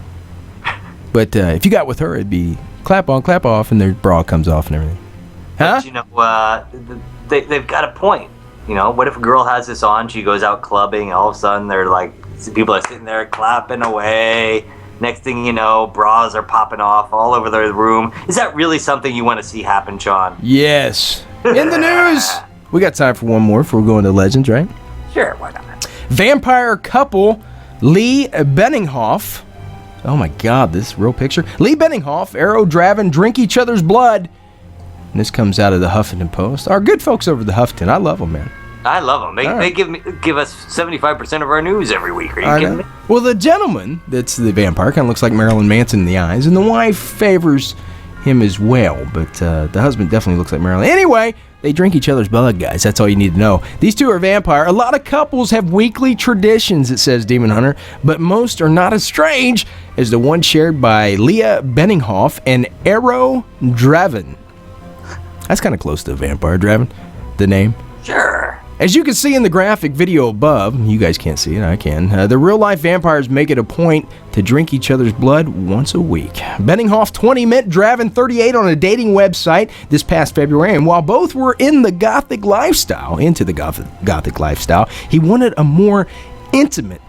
But if you got with her, it'd be clap on, clap off, and their bra comes off and everything. Huh? But, you know, they've got a point. You know, what if a girl has this on, she goes out clubbing, all of a sudden they're like, people are sitting there clapping away. Next thing you know, bras are popping off all over the room. Is that really something you want to see happen, Sean? Yes. In the news. We got time for one more before we go into Legends, right? Sure, why not? Vampire couple Lee Benninghoff. Oh my God, this real picture. Lee Benninghoff, Arrow Draven drink each other's blood. And this comes out of the Huffington Post. Our good folks over the Huffington. I love them, man. I love them. They give us 75% of our news every week. Are you kidding me? Well, the gentleman that's the vampire kind of looks like Marilyn Manson in the eyes, and the wife favors him as well, but the husband definitely looks like Marilyn. Anyway, they drink each other's blood, guys. That's all you need to know. These two are vampire. A lot of couples have weekly traditions, it says Demon Hunter, but most are not as strange as the one shared by Leah Benninghoff and Arrow Draven. That's kind of close to Vampire Draven, the name. Sure. As you can see in the graphic video above, you guys can't see it, I can, the real-life vampires make it a point to drink each other's blood once a week. Benninghoff 20 met Draven 38 on a dating website this past February, and while both were into the gothic lifestyle, he wanted a more intimate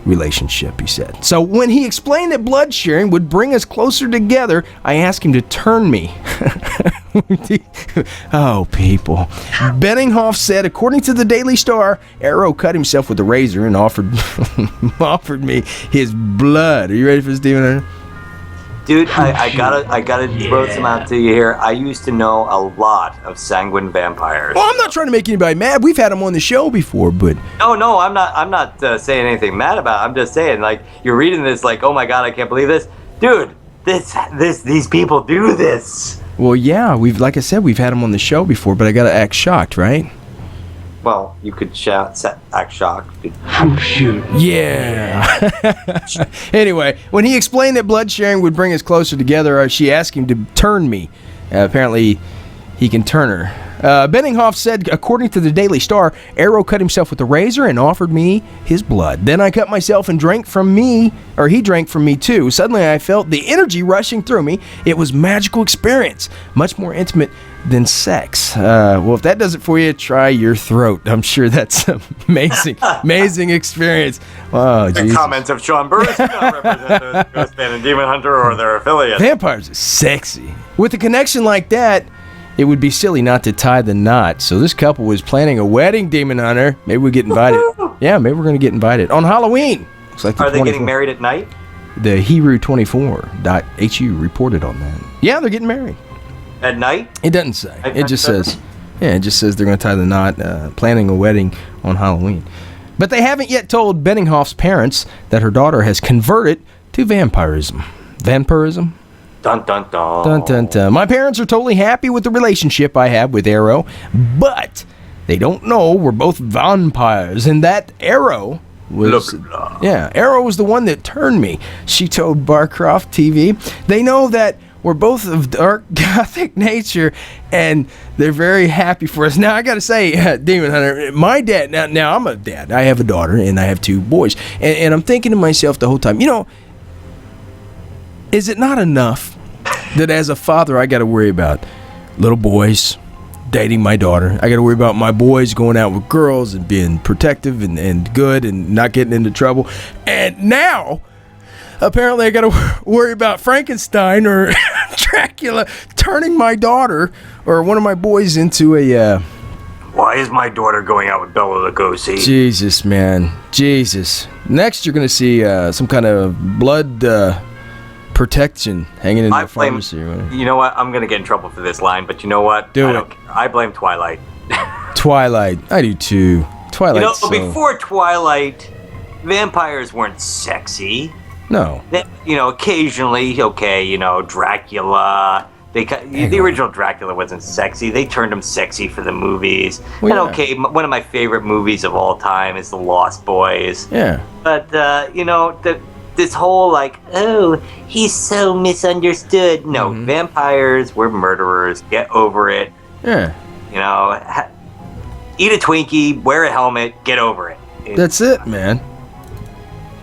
relationship, he said. So when he explained that blood sharing would bring us closer together, I asked him to turn me. Oh, people. Benninghoff said, according to the Daily Star, Arrow cut himself with a razor and offered me his blood. Are you ready for this, Demon? Dude, I gotta throw some out to you here. I used to know a lot of sanguine vampires. Well, I'm not trying to make anybody mad. We've had them on the show before, but No, I'm not saying anything mad about it. I'm just saying, like, you're reading this like, oh my God, I can't believe this. Dude, these people do this. well, yeah, like I said, we've had them on the show before, but I gotta act shocked, right? Well, you could act shocked. Oh, shoot. Yeah. Anyway, when he explained that blood sharing would bring us closer together, she asked him to turn me. Apparently, he can turn her. Benninghoff said, according to the Daily Star, Arrow cut himself with a razor and offered me his blood. Then I cut myself and he drank from me too. Suddenly I felt the energy rushing through me. It was a magical experience, much more intimate than sex. Well, if that does it for you, try your throat. I'm sure that's an amazing experience. Oh, The comments of Sean Burris do not represent the GhostMan and Demon Hunter or their affiliates. Vampires are sexy. With a connection like that, it would be silly not to tie the knot. So this couple was planning a wedding, Demon Hunter. Maybe we get invited. Yeah, maybe we're going to get invited. On Halloween. Looks like Are they getting married at night? The Hero24.hu reported on that. Yeah, they're getting married. At night? It doesn't say. It just says they're going to tie the knot, planning a wedding on Halloween. But they haven't yet told Benninghoff's parents that her daughter has converted to vampirism. Vampirism? Dun, dun, dun. Dun, dun, dun. My parents are totally happy with the relationship I have with Arrow, but they don't know we're both vampires, and that Arrow was... Arrow was the one that turned me, she told Barcroft TV. They know that we're both of dark gothic nature, and they're very happy for us. Now, I got to say, Demon Hunter, my dad, now I'm a dad. I have a daughter, and I have 2 boys. And I'm thinking to myself the whole time, is it not enough that as a father I got to worry about little boys dating my daughter? I got to worry about my boys going out with girls and being protective and good and not getting into trouble. And now, apparently, I got to worry about Frankenstein or Dracula turning my daughter or one of my boys into a... Why is my daughter going out with Bela Lugosi? Jesus, man. Jesus. Next, you're going to see some kind of blood protection hanging in the pharmacy. You know what? I'm going to get in trouble for this line, but you know what? Do it. I blame Twilight. Twilight. I do, too. Twilight. Before Twilight, vampires weren't sexy. No. Occasionally, Dracula. The original Dracula wasn't sexy. They turned him sexy for the movies. Well, one of my favorite movies of all time is The Lost Boys. Yeah. But, this whole, he's so misunderstood. No, vampires were murderers. Get over it. Yeah. Eat a Twinkie, wear a helmet, get over it. That's it, man.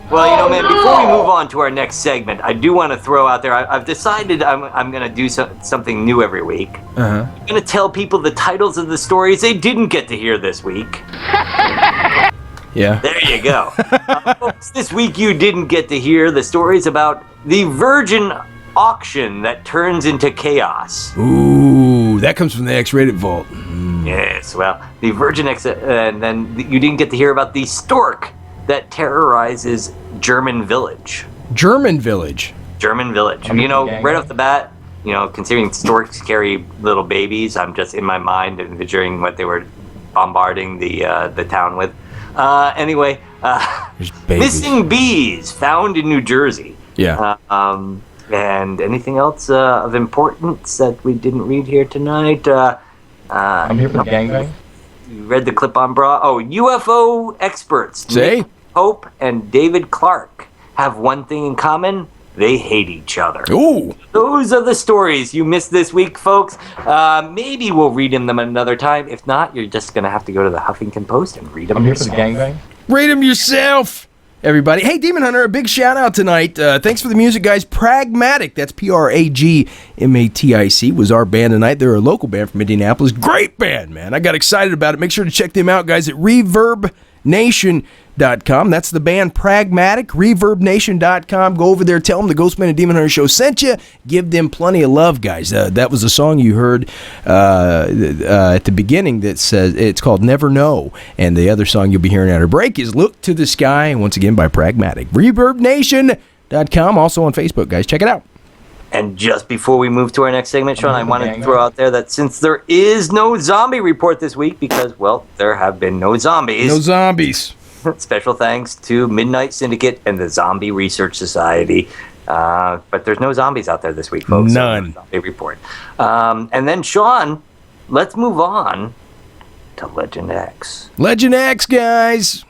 Well, man, before we move on to our next segment, I do want to throw out there, I've decided I'm going to do something new every week. Uh-huh. I'm going to tell people the titles of the stories they didn't get to hear this week. Yeah. There you go. Folks, this week you didn't get to hear the stories about the Virgin auction that turns into chaos. Ooh, that comes from the X-Rated Vault. Yes, well, the Virgin and then you didn't get to hear about the stork that terrorizes German Village. German Village. Right off the bat, considering storks carry little babies, I'm just in my mind envisioning what they were bombarding the town with. Anyway, missing bees found in New Jersey. Yeah. And anything else of importance that we didn't read here tonight? I'm here for the gangbang. You read the clip on bra? Oh, UFO experts. Say? Nick Pope and David Clark have one thing in common. They hate each other. Ooh. Those are the stories you missed this week, folks. Maybe we'll read them another time. If not, you're just going to have to go to the Huffington Post and read them I'm here for yourself. the gangbang. Read them yourself, everybody. Hey, Demon Hunter, a big shout out tonight. Thanks for the music, guys. Pragmatic, that's Pragmatic, was our band tonight. They're a local band from Indianapolis. Great band, man. I got excited about it. Make sure to check them out, guys, at ReverbNation.com. That's the band Pragmatic, ReverbNation.com. Go over there, tell them the GhostMan and Demon Hunter show sent you. Give them plenty of love, guys. That was a song you heard at the beginning that says it's called Never Know. And the other song you'll be hearing at our break is Look to the Sky, once again by Pragmatic. ReverbNation.com, also on Facebook, guys. Check it out. And just before we move to our next segment, Sean, I wanted to throw out there that since there is no zombie report this week, because, well, there have been no zombies. No zombies. Special thanks to Midnight Syndicate and the Zombie Research Society. But there's no zombies out there this week, folks. None. So no zombie report. And then, Sean, let's move on to Legend X. Legend X, guys.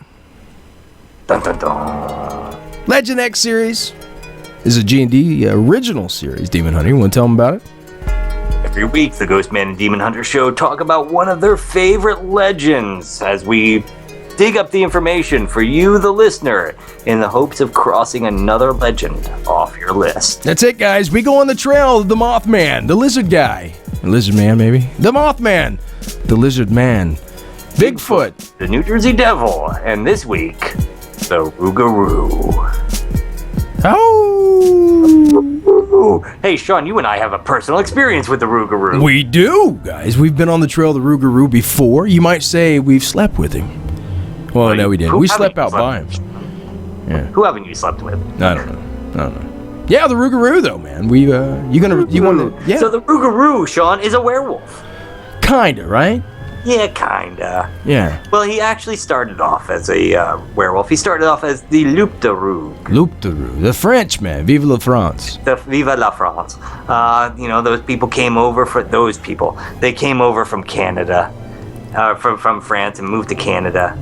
Dun, dun, dun. Legend X series is a G&D original series. Demon Hunter, you want to tell them about it? Every week, the Ghostman and Demon Hunter show talk about one of their favorite legends as we dig up the information for you, the listener, in the hopes of crossing another legend off your list. That's it, guys. We go on the trail of the Mothman, the Lizard Guy. The Lizard Man, maybe? The Mothman, the Lizard Man. Bigfoot. The New Jersey Devil. And this week, the Rougarou. Oh! Hey, Sean, you and I have a personal experience with the Rougarou. We do, guys. We've been on the trail of the Rougarou before. You might say we've slept with him. Well, no, we didn't. We slept out by him. Yeah. Who haven't you slept with? I don't know. Yeah, the Rougarou, though, man. You want to? Yeah. So the Rougarou, Sean, is a werewolf. Kinda, right? Yeah, kinda. Yeah. Well, he actually started off as a werewolf. He started off as the Loup-de-Roux. Loup-de-Roux, the French man. Vive la France. Viva la France. Those people came over They came over from Canada. from France and moved to Canada.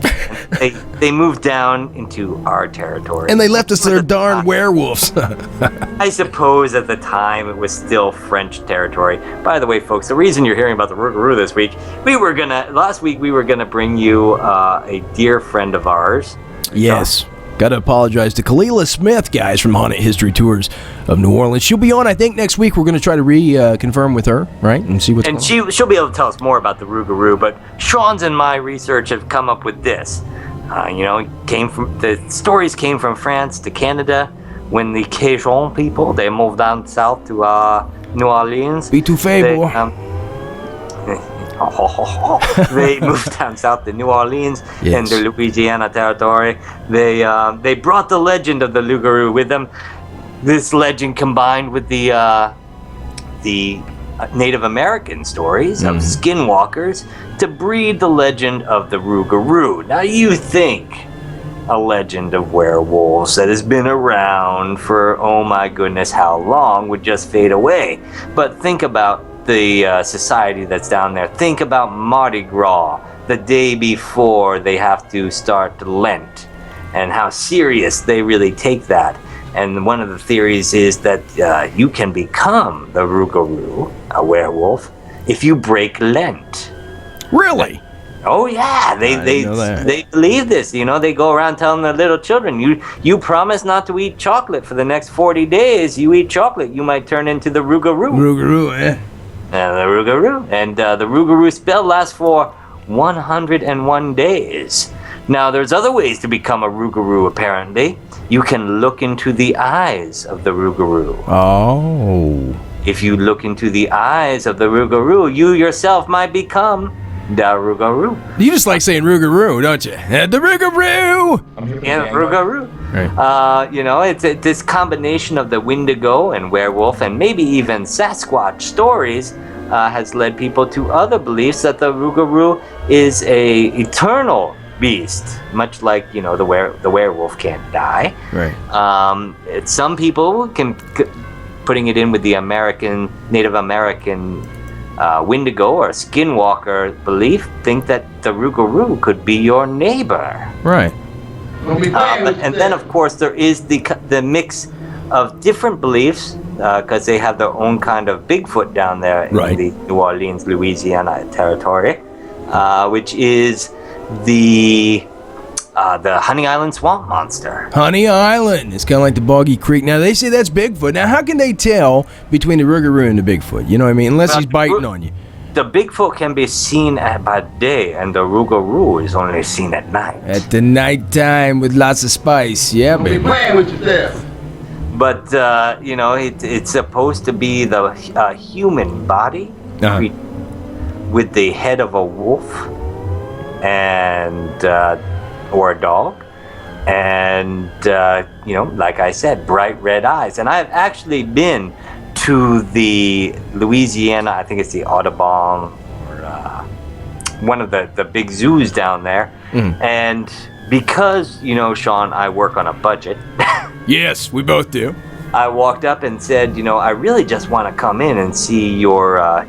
they moved down into our territory. And they left us their darn werewolves. I suppose at the time it was still French territory. By the way, folks, the reason you're hearing about the Rougarou this week, last week we were gonna bring you a dear friend of ours. Yes. Got to apologize to Kalila Smith, guys, from Haunted History Tours of New Orleans. She'll be on, I think, next week. We're going to try to reconfirm with her, right, and see what's going on. She'll be able to tell us more about the Rougarou, but Sean's and my research have come up with this. The stories came from France to Canada when the Cajun people, they moved down south to New Orleans. Be too fable. They moved down south to New Orleans and the Louisiana territory. They brought the legend of the Rougarou with them. This legend combined with the Native American stories of skinwalkers to breed the legend of the Rougarou. Now you think a legend of werewolves that has been around for oh my goodness how long would just fade away. But think about the society that's down there. Think about Mardi Gras, the day before they have to start Lent, and how serious they really take that. And one of the theories is that you can become the Rougarou, a werewolf, if you break Lent. Really? Oh yeah, they believe this. They go around telling their little children, you promise not to eat chocolate for the next 40 days. You eat chocolate, you might turn into the Rougarou. Rougarou, eh? The Rougarou. And the Rougarou spell lasts for 101 days. Now, there's other ways to become a Rougarou, apparently. You can look into the eyes of the Rougarou. Oh. If you look into the eyes of the Rougarou, you yourself might become the Rougarou. You just like saying Rougarou, don't you? The Rougarou! Yeah, the Rougarou. Right. It's this combination of the Wendigo and werewolf and maybe even Sasquatch stories has led people to other beliefs that the Rougarou is a eternal beast, much like the werewolf can't die. Right. Some people can putting it in with the Native American Wendigo or Skinwalker belief, think that the Rougarou could be your neighbor. Right. And then, of course, there is the mix of different beliefs because they have their own kind of Bigfoot down there in the New Orleans, Louisiana territory, which is the Honey Island Swamp Monster. Honey Island. It's kind of like the Boggy Creek. Now, they say that's Bigfoot. Now, how can they tell between the Rougarou and the Bigfoot? You know what I mean? Unless he's biting on you. The Bigfoot can be seen by day, and the Rougarou is only seen at night. At the night time with lots of spice. Yeah, baby. Playing with you there. But, it's supposed to be the human body with the head of a wolf and or a dog. And, like I said, bright red eyes. And I've actually been to the Louisiana, I think it's the Audubon, or one of the big zoos down there. And because, Sean, I work on a budget. Yes, we both do. I walked up and said, I really just want to come in and see your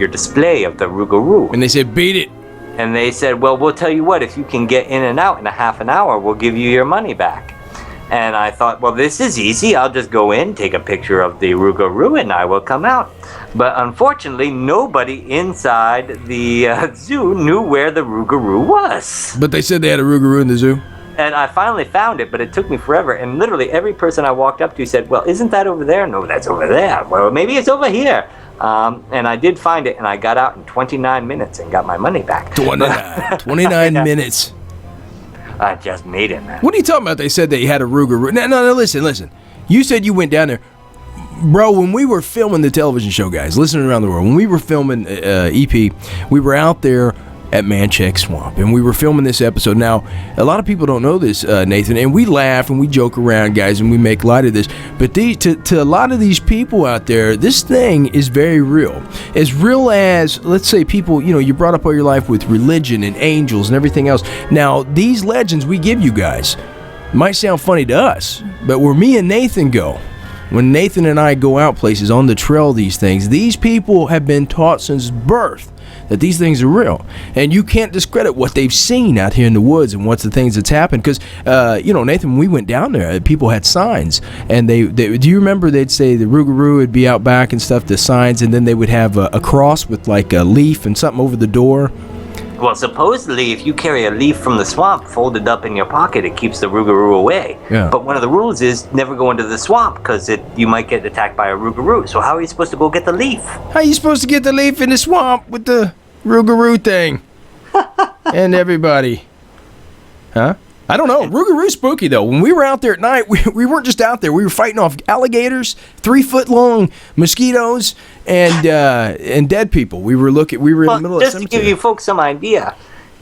display of the Rougarou. And they said, beat it. And they said, well, we'll tell you what, if you can get in and out in a half an hour, we'll give you your money back. And I thought, well, this is easy. I'll just go in, take a picture of the Rougarou, and I will come out. But unfortunately, nobody inside the zoo knew where the Rougarou was. But they said they had a Rougarou in the zoo? And I finally found it, but it took me forever. And literally every person I walked up to said, well, isn't that over there? No, that's over there. Well, maybe it's over here. And I did find it, and I got out in 29 minutes and got my money back. 29 minutes. I just made it, man. What are you talking about? They said they had a Rougarou. No, listen. You said you went down there. Bro, when we were filming the television show, guys, listening around the world, when we were filming EP, we were out there at Manchac Swamp, and we were filming this episode. Now, a lot of people don't know this, Nathan, and we laugh and we joke around, guys, and we make light of this, but to a lot of these people out there, this thing is very real. As real as, let's say, people, you brought up all your life with religion and angels and everything else. Now, these legends we give you guys might sound funny to us, but where me and Nathan go, when Nathan and I go out places on the trail, these people have been taught since birth that these things are real, and you can't discredit what they've seen out here in the woods and what's the things that's happened. Because Nathan, when we went down there, people had signs, and they do you remember they'd say the Rougarou would be out back and stuff, the signs, and then they would have a cross with like a leaf and something over the door. Well, supposedly, if you carry a leaf from the swamp folded up in your pocket, it keeps the Rougarou away. Yeah. But one of the rules is never go into the swamp because you might get attacked by a Rougarou. So how are you supposed to go get the leaf? How are you supposed to get the leaf in the swamp with the Rougarou thing? And everybody. Huh? I don't know. Rougarou's spooky, though. When we were out there at night, we weren't just out there. We were fighting off alligators, 3-foot-long mosquitoes, and dead people. We were in the middle of the cemetery. Just to give you folks some idea,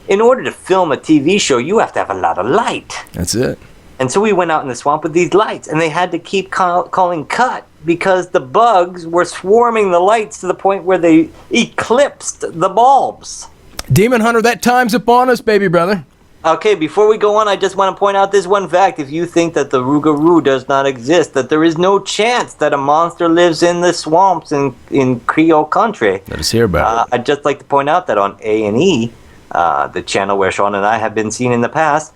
in order to film a TV show, you have to have a lot of light. That's it. And so we went out in the swamp with these lights, and they had to keep calling cut because the bugs were swarming the lights to the point where they eclipsed the bulbs. Demon Hunter, that time's upon us, baby brother. Okay, before we go on, I just want to point out this one fact. If you think that the Rougarou does not exist, that there is no chance that a monster lives in the swamps in Creole country. Let us hear about it. I'd just like to point out that on A&E, the channel where Sean and I have been seen in the past,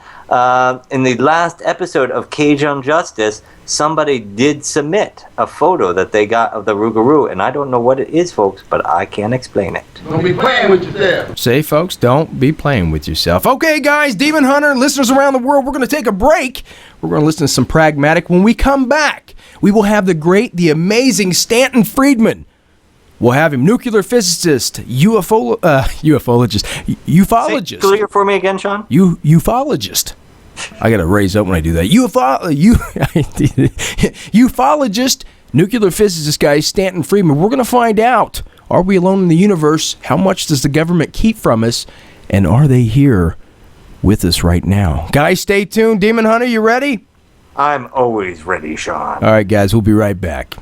in the last episode of Cajun Justice, somebody did submit a photo that they got of the Rougarou, and I don't know what it is, folks, but I can't explain it. Don't be playing with yourself. Say, folks, don't be playing with yourself. Okay, guys, Demon Hunter, listeners around the world, we're going to take a break. We're going to listen to some Pragmatic. When we come back, we will have the amazing Stanton Friedman. We'll have him, nuclear physicist, ufologist. Say clear for me again, Sean? Ufologist. I got to raise up when I do that. Ufologist, nuclear physicist guy, Stanton Friedman. We're going to find out, are we alone in the universe? How much does the government keep from us? And are they here with us right now? Guys, stay tuned. Demon Hunter, you ready? I'm always ready, Sean. All right, guys, we'll be right back.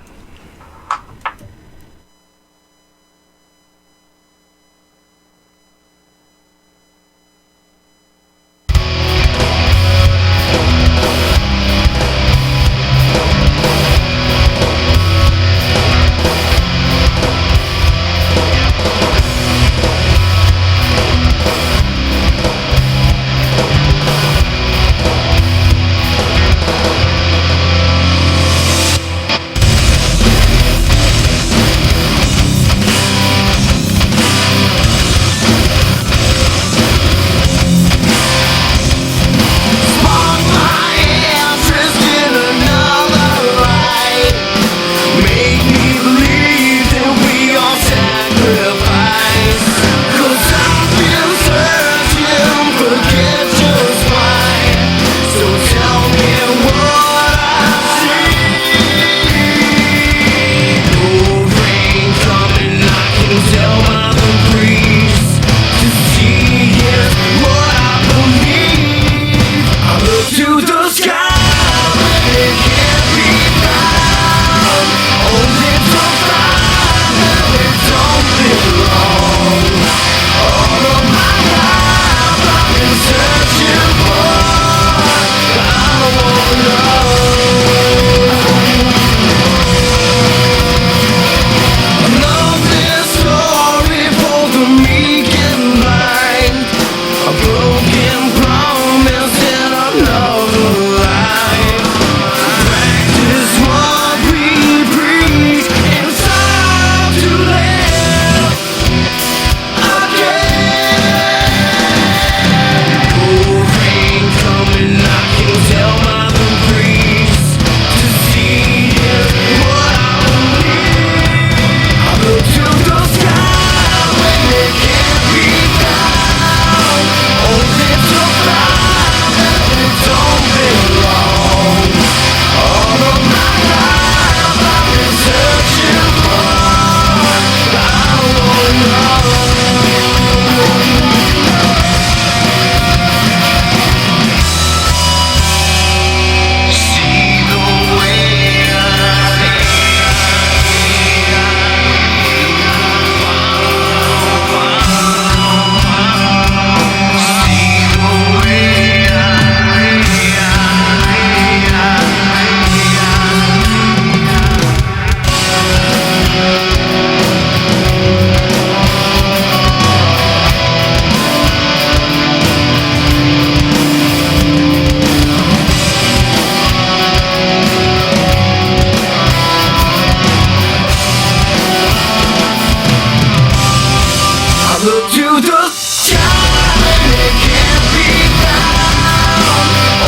look to the sky and it can't be found.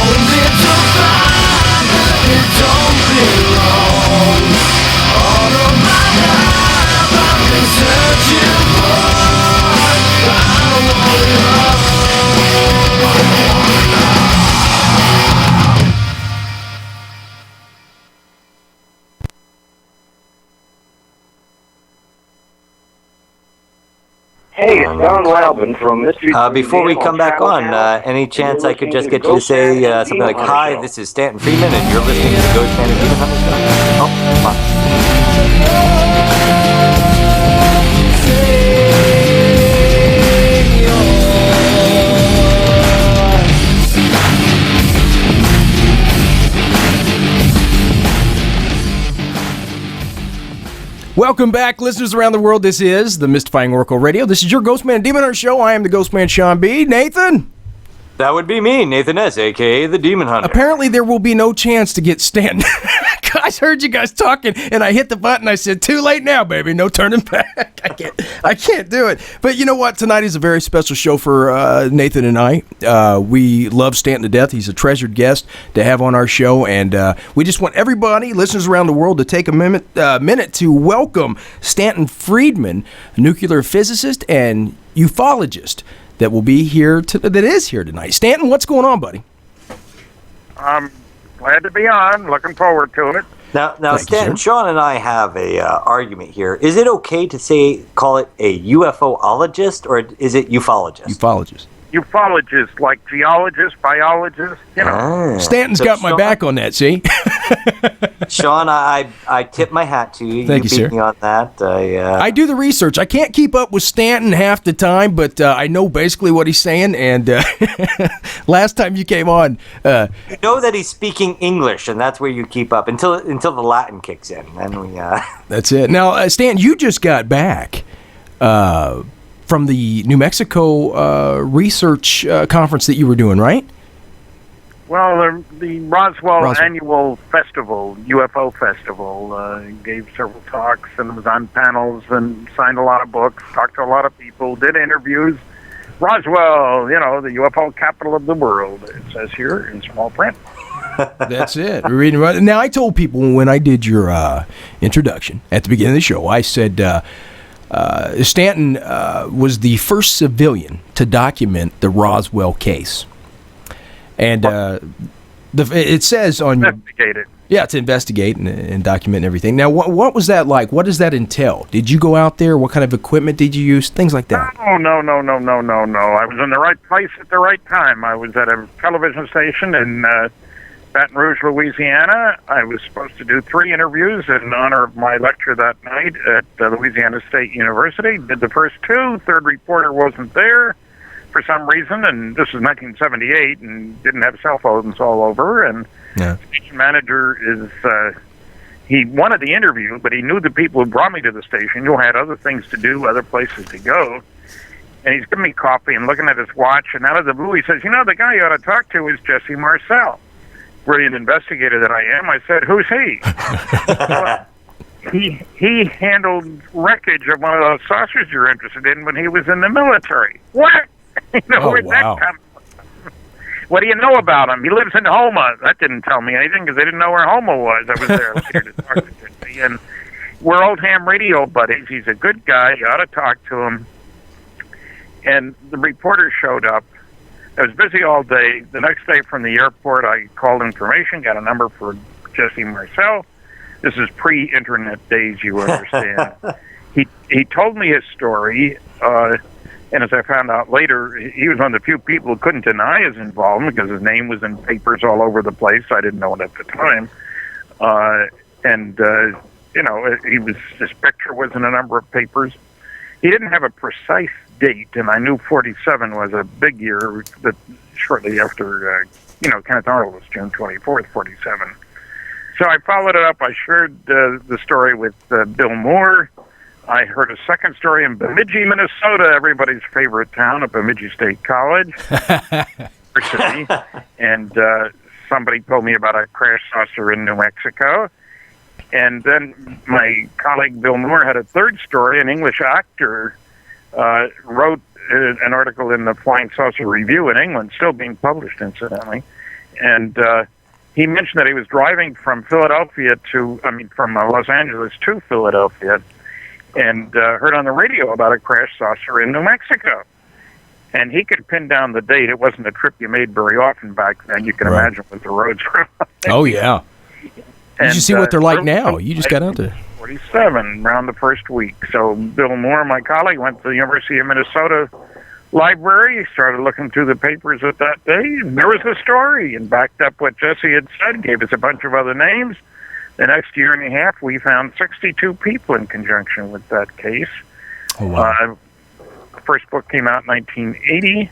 Only to find that it don't belong. All of my life I've been searching for. I don't want it all. Hey, it's Don Loudman from Mystery. Before we come back on, any chance I could just get you to say something like, "Hi, this is Stanton Friedman, and you're listening to the GhostMan and Demon Hunter Show"? Oh, come on. Welcome back, listeners around the world. This is the Mystifying Oracle Radio. This is your Ghostman and Demon Hunter Show. I am the Ghostman, Sean B. Nathan? That would be me, Nathan S., a.k.a. the Demon Hunter. Apparently there will be no chance to get Stanton. I heard you guys talking, and I hit the button. I said, too late now, baby. No turning back. I can't do it. But you know what? Tonight is a very special show for Nathan and I. We love Stanton to death. He's a treasured guest to have on our show, and we just want everybody, listeners around the world, to take a minute to welcome Stanton Friedman, a nuclear physicist and ufologist that will be here, that is here tonight. Stanton, what's going on, buddy? I'm glad to be on. Looking forward to it. Now, Stanton, Sean and I have a argument here. Is it okay to call it a UFOologist, or is it ufologist? Ufologist. Ufologist, like geologist, biologist, you know. Stanton's got my back on that, see? Sean, I tip my hat to you. Thank you, beat sir. me on that. I do the research. I can't keep up with Stanton half the time, but I know basically what he's saying. And last time you came on, you know that he's speaking English, and that's where you keep up until the Latin kicks in. Then we. That's it. Now, Stanton, you just got back from the New Mexico research conference that you were doing, right? Well, the Roswell Annual Festival, UFO Festival, gave several talks and was on panels and signed a lot of books, talked to a lot of people, did interviews. Roswell, you know, the UFO capital of the world, it says here in small print. That's it. We're reading right now. I told people when I did your introduction at the beginning of the show, I said Stanton was the first civilian to document the Roswell case. And it says on investigate it. Yeah, to investigate and document and everything. Now, what was that like? What does that entail? Did you go out there? What kind of equipment did you use? Things like that. Oh, no. I was in the right place at the right time. I was at a television station in Baton Rouge, Louisiana. I was supposed to do 3 interviews in honor of my lecture that night at Louisiana State University. Did the first 2. Third reporter wasn't there for some reason, and this was 1978, and didn't have cell phones all over, and the station manager he wanted the interview, but he knew the people who brought me to the station who had other things to do, other places to go, and he's giving me coffee and looking at his watch, and out of the blue he says, you know, the guy you ought to talk to is Jesse Marcel. Brilliant investigator that I am. I said, who's he? He handled wreckage of one of those saucers you're interested in when he was in the military. What? Where'd that come from? What do you know about him? He lives in Homa. That didn't tell me anything because they didn't know where Homa was. I was there later to talk to Jesse. And we're old ham radio buddies. He's a good guy. You ought to talk to him. And the reporter showed up. I was busy all day. The next day from the airport, I called information, got a number for Jesse Marcel. This is pre-internet days, you understand. He told me his story. And as I found out later, he was one of the few people who couldn't deny his involvement because his name was in papers all over the place. I didn't know it at the time. His picture was in a number of papers. He didn't have a precise date, and I knew 47 was a big year, that shortly after, Kenneth Arnold was June 24th, 47. So I followed it up. I shared the story with Bill Moore. I heard a second story in Bemidji, Minnesota, everybody's favorite town, at Bemidji State College. And somebody told me about a crash saucer in New Mexico. And then my colleague Bill Moore had a third story. An English actor wrote an article in the Flying Saucer Review in England, still being published, incidentally. And he mentioned that he was driving from from Los Angeles to Philadelphia, and heard on the radio about a crashed saucer in New Mexico. And he could pin down the date. It wasn't a trip you made very often back then. You can imagine what the roads were like. Oh, yeah. You should see what they're like now. You just got out there. 47, around the first week. So Bill Moore, my colleague, went to the University of Minnesota Library. He started looking through the papers at that day, and there was the story, and backed up what Jesse had said, gave us a bunch of other names. The next year and a half, we found 62 people in conjunction with that case. Oh, wow. The first book came out in 1980,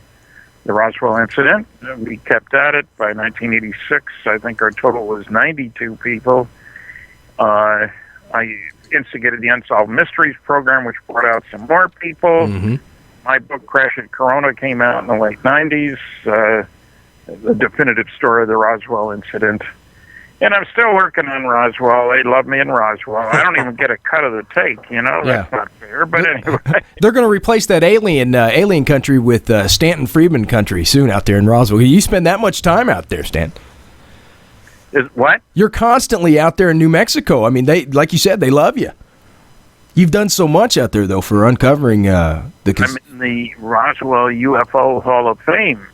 The Roswell Incident. We kept at it. By 1986, I think our total was 92 people. I instigated the Unsolved Mysteries program, which brought out some more people. Mm-hmm. My book, Crash at Corona, came out in the late 90s, the definitive story of the Roswell Incident. And I'm still working on Roswell. They love me in Roswell. I don't even get a cut of the take, That's not fair. But anyway. They're going to replace that alien country with Stanton Friedman country soon out there in Roswell. You spend that much time out there, Stanton. What? You're constantly out there in New Mexico. I mean, they, like you said, they love you. You've done so much out there, though, for uncovering I'm in the Roswell UFO Hall of Fame.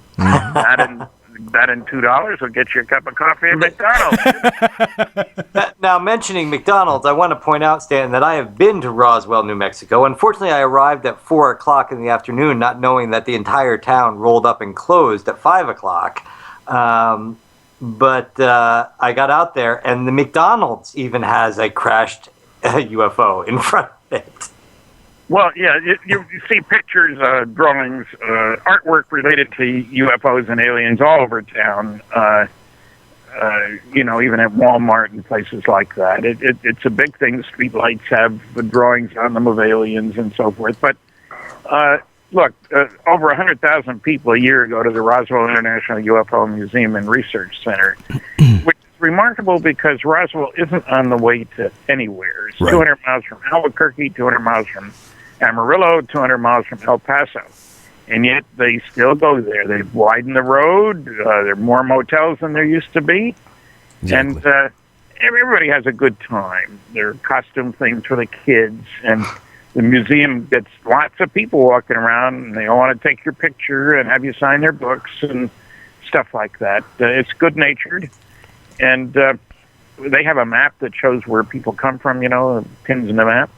That and $2 will get you a cup of coffee at McDonald's. Now, mentioning McDonald's, I want to point out, Stan, that I have been to Roswell, New Mexico. Unfortunately, I arrived at 4 o'clock in the afternoon, not knowing that the entire town rolled up and closed at 5 o'clock. But I got out there, and the McDonald's even has a crashed UFO in front of it. Well, yeah, you see pictures, drawings, artwork related to UFOs and aliens all over town. Even at Walmart and places like that. It's a big thing. The street lights have the drawings on them of aliens and so forth. But look, over 100,000 people a year go to the Roswell International UFO Museum and Research Center, which is remarkable because Roswell isn't on the way to anywhere. It's 200 miles from Albuquerque, 200 miles from Amarillo, 200 miles from El Paso. And yet they still go there. They've widened the road. There are more motels than there used to be. Exactly. And everybody has a good time. There are costume things for the kids. And the museum gets lots of people walking around, and they all want to take your picture and have you sign their books and stuff like that. It's good-natured. And they have a map that shows where people come from, pins in the map.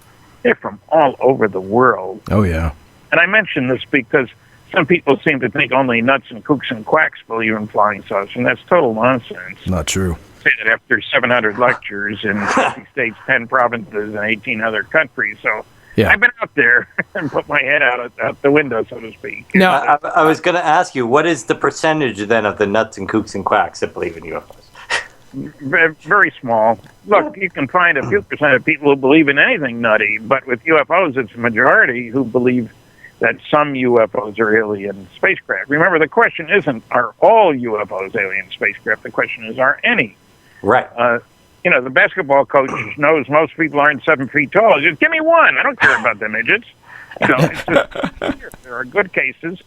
They're from all over the world. Oh, yeah. And I mention this because some people seem to think only nuts and kooks and quacks believe in flying saucers, and that's total nonsense. Not true. Say that after 700 lectures in 50 states, 10 provinces, and 18 other countries. So yeah. I've been out there and put my head out the window, so to speak. Now, I was going to ask you, what is the percentage then of the nuts and kooks and quacks that believe in UFOs? Very small. Look, you can find a few percent of people who believe in anything nutty, but with UFOs, it's a majority who believe that some UFOs are alien spacecraft. Remember, the question isn't, are all UFOs alien spacecraft? The question is, are any? Right. The basketball coach knows most people aren't 7 feet tall. He says, give me one. I don't care about the midgets. It's just, there are good cases.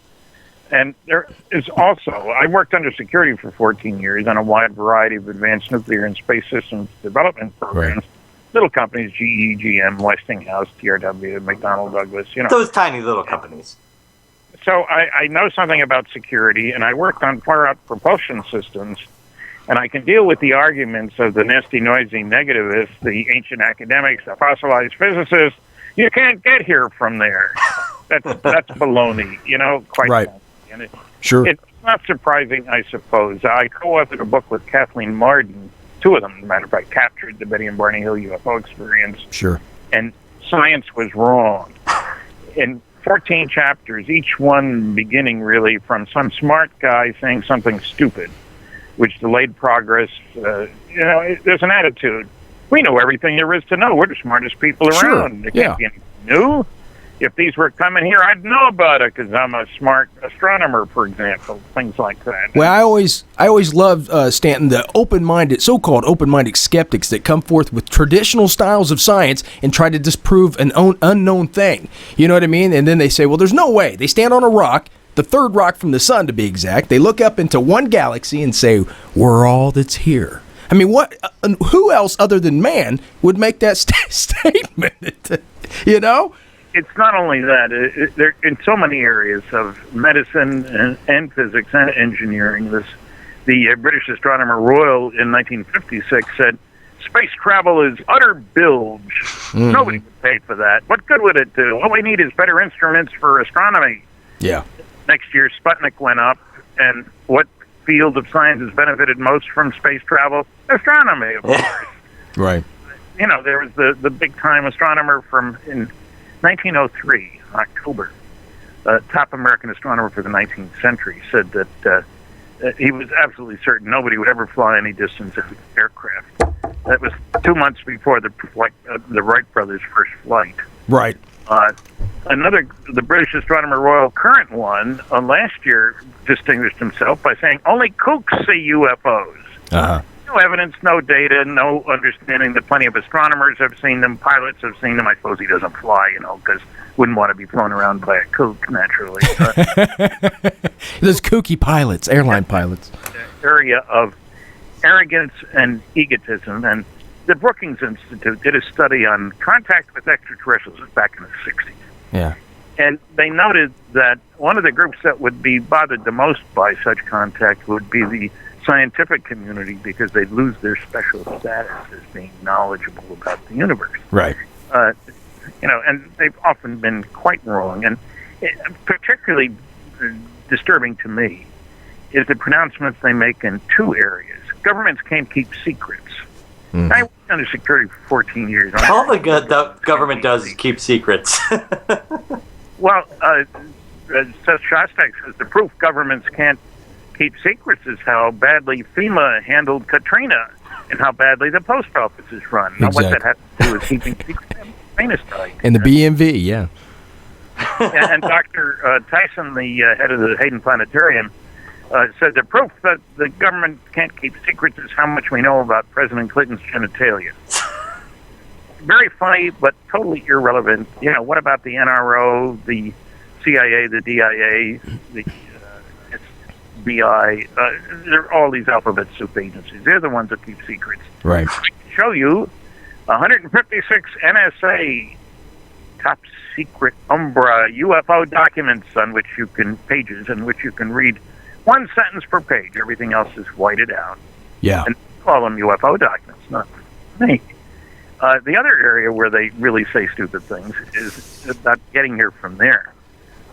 And there is also, I worked under security for 14 years on a wide variety of advanced nuclear and space systems development programs. Right. Little companies, GE, GM, Westinghouse, TRW, McDonnell Douglas, Those tiny little companies. So I know something about security, and I worked on far-out propulsion systems, and I can deal with the arguments of the nasty, noisy negativists, the ancient academics, the fossilized physicists. You can't get here from there. That's baloney, quite right. And Sure. It's not surprising, I suppose. I co-authored a book with Kathleen Marden, 2 of them, as a matter of fact, captured the Betty and Barney Hill UFO experience. Sure. And science was wrong. In 14 chapters, each one beginning really from some smart guy saying something stupid, which delayed progress. There's an attitude. We know everything there is to know. We're the smartest people around. Sure. There can't be anything new. if these were coming here, I'd know about it because I'm a smart astronomer, for example, things like that. Well, I always loved, Stanton, the so-called open-minded skeptics that come forth with traditional styles of science and try to disprove an unknown thing. You know what I mean? And then they say, well, there's no way. They stand on a rock, the third rock from the sun to be exact. They look up into one galaxy and say, we're all that's here. I mean, who else other than man would make that statement? You know? It's not only that. They're in so many areas of medicine and physics and engineering. The British Astronomer Royal in 1956 said, space travel is utter bilge. Mm-hmm. Nobody would pay for that. What good would it do? All we need is better instruments for astronomy. Yeah. Next year, Sputnik went up, and what field of science has benefited most from space travel? Astronomy, of course. Right. You know, there was the big-time astronomer in 1903, October, top American astronomer for the 19th century, said that he was absolutely certain nobody would ever fly any distance in an aircraft. That was 2 months before the Wright brothers' first flight. Right. The British Astronomer Royal, current one, last year distinguished himself by saying only kooks see UFOs. Uh-huh. No evidence, no data, no understanding that plenty of astronomers have seen them, pilots have seen them. I suppose he doesn't fly, because wouldn't want to be flown around by a kook, naturally. Those kooky pilots, airline pilots. Area of arrogance and egotism. And the Brookings Institute did a study on contact with extraterrestrials back in the 60s. Yeah. And they noted that one of the groups that would be bothered the most by such contact would be the scientific community, because they'd lose their special status as being knowledgeable about the universe. Right. And they've often been quite wrong. And particularly disturbing to me is the pronouncements they make in two areas. Governments can't keep secrets. Mm-hmm. I was under security for 14 years. All the government does is keep secrets. Well, Seth Shostak says the proof governments can't keep secrets is how badly FEMA handled Katrina and how badly the post office is run. Now, what that has to do is keeping secrets. Famous died. And the BMV, yeah. And Dr. Tyson, the head of the Hayden Planetarium, said the proof that the government can't keep secrets is how much we know about President Clinton's genitalia. Very funny, but totally irrelevant. What about the NRO, the CIA, the DIA, the SBI? They're all these alphabet soup agencies. They're the ones that keep secrets. Right. I can show you 156 NSA top secret Umbra UFO documents pages on which you can read one sentence per page. Everything else is whited out. Yeah. And call them UFO documents, not me. The other area where they really say stupid things is about getting here from there.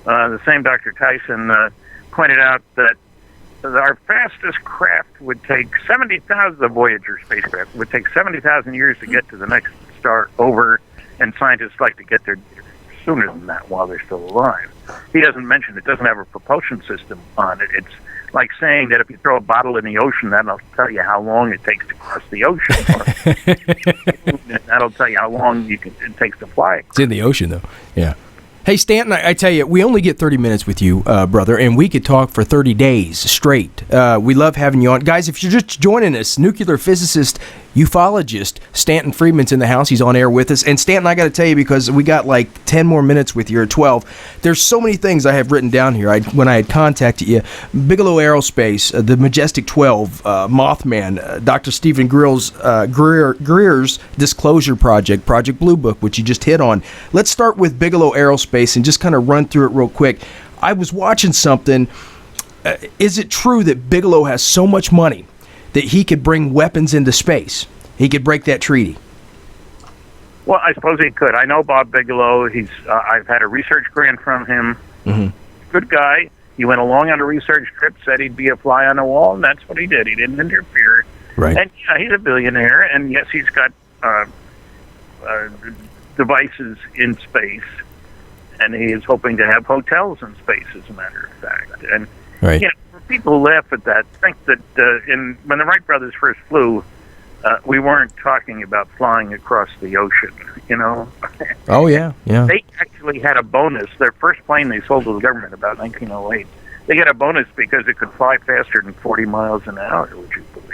The same Dr. Tyson pointed out that our fastest craft would take 70,000, the Voyager spacecraft, would take 70,000 years to get to the next star over, and scientists like to get there sooner than that while they're still alive. He doesn't mention it doesn't have a propulsion system on it. It's like saying that if you throw a bottle in the ocean, that'll tell you how long it takes to cross the ocean. That'll tell you how long it takes to fly. It's in the ocean, though. Yeah. Hey, Stanton, I tell you, we only get 30 minutes with you, brother, and we could talk for 30 days straight. We love having you on. Guys, if you're just joining us, nuclear physicist, ufologist, Stanton Friedman's in the house. He's on air with us. And Stanton, I got to tell you, because we got like 10 more minutes with you, or 12, there's so many things I have written down here. When I had contacted you, Bigelow Aerospace, the Majestic 12, Mothman, Dr. Stephen Greer's Disclosure Project, Project Blue Book, which you just hit on. Let's start with Bigelow Aerospace and just kind of run through it real quick. I was watching something. Is it true that Bigelow has so much money that he could bring weapons into space? He could break that treaty. Well, I suppose he could. I know Bob Bigelow. I've had a research grant from him. Mm-hmm. Good guy. He went along on a research trip, said he'd be a fly on the wall, and that's what he did. He didn't interfere. Right. And he's a billionaire, and yes, he's got devices in space, and he is hoping to have hotels in space, as a matter of fact. And right. For people who laugh at that, think that when the Wright brothers first flew, we weren't talking about flying across the ocean, you know. Oh, yeah. They actually had a bonus. Their first plane they sold to the government about 1908. They got a bonus because it could fly faster than 40 miles an hour, would you believe?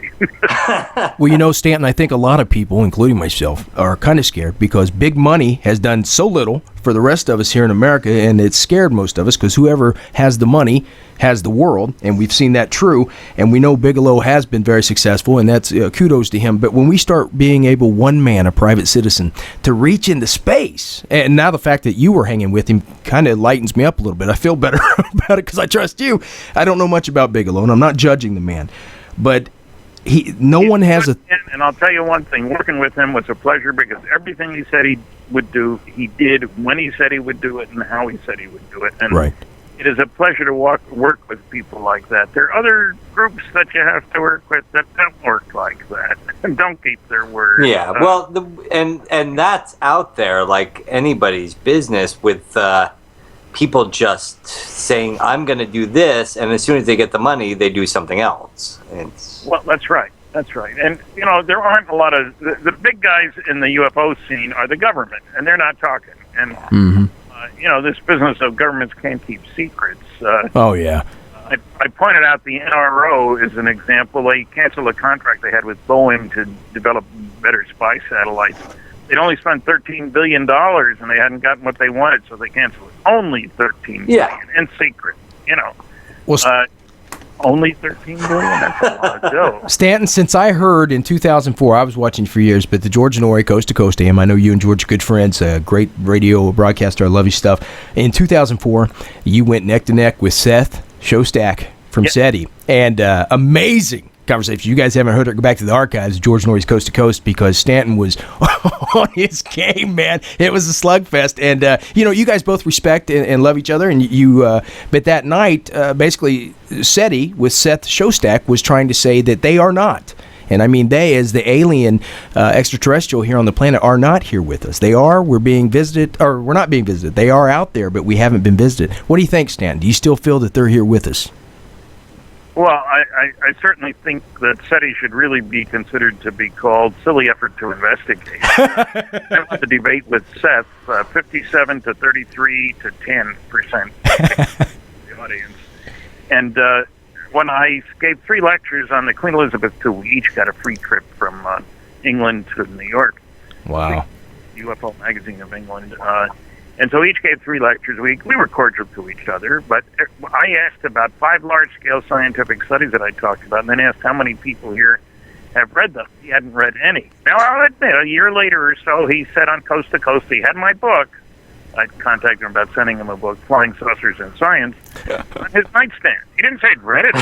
Well, you know, Stanton, I think a lot of people, including myself, are kind of scared because big money has done so little for the rest of us here in America, and it's scared most of us because whoever has the money has the world, and we've seen that true, and we know Bigelow has been very successful, and that's kudos to him. But when we start being able, one man, a private citizen, to reach into space, and now the fact that you were hanging with him kind of lightens me up a little bit. I feel better about it because I trust you. I don't know much about Bigelow, and I'm not judging the man, but no one has a... And I'll tell you one thing, working with him was a pleasure because everything he said he would do, he did when he said he would do it and how he said he would do it. And right. It is a pleasure to work with people like that. There are other groups that you have to work with that don't work like that and don't keep their word. Yeah, well, and that's out there like anybody's business with people just saying, I'm going to do this, and as soon as they get the money, they do something else. Well, that's right. That's right. And, you know, there aren't a lot of... The big guys in the UFO scene are the government, and they're not talking. And, you know, this business of governments can't keep secrets. Oh, yeah. I pointed out the NRO is an example. They canceled a contract they had with Boeing to develop better spy satellites. They'd only spent $13 billion, and they hadn't gotten what they wanted, so they canceled it. Only $13 billion in secret, you know. Well, only $13 billion? That's a lot of dough. Stanton, since I heard in 2004, I was watching for years, but the George Norrie Coast to Coast AM, I know you and George are good friends, a great radio broadcaster, I love your stuff. In 2004, you went neck to neck with Seth Shostak from SETI, and amazing conversation. You guys haven't heard it, go back to the archives, George Norrie's Coast to Coast, because Stanton was on his game, man. It was a slugfest, and you know, you guys both respect and love each other, and but that night, basically, SETI with Seth Shostak was trying to say that they are not. And I mean, they, as the alien extraterrestrial here on the planet, are not here with us. They are. We're being visited, or we're not being visited. They are out there, but we haven't been visited. What do you think, Stanton? Do you still feel that they're here with us? Well, I certainly think that SETI should really be considered to be called silly effort to investigate. I had the debate with Seth, 57 to 33 to 10% the audience. And when I gave 3 lectures on the Queen Elizabeth II, we each got a free trip from England to New York. Wow. UFO Magazine of England. And so each gave 3 lectures a week. We were cordial to each other, but I asked about 5 large-scale scientific studies that I talked about, and then asked how many people here have read them. He hadn't read any. Now, I'll admit, a year later or so, he said on Coast to Coast he had my book. I contacted him about sending him a book, Flying Saucers and Science, on his nightstand. He didn't say he'd read it.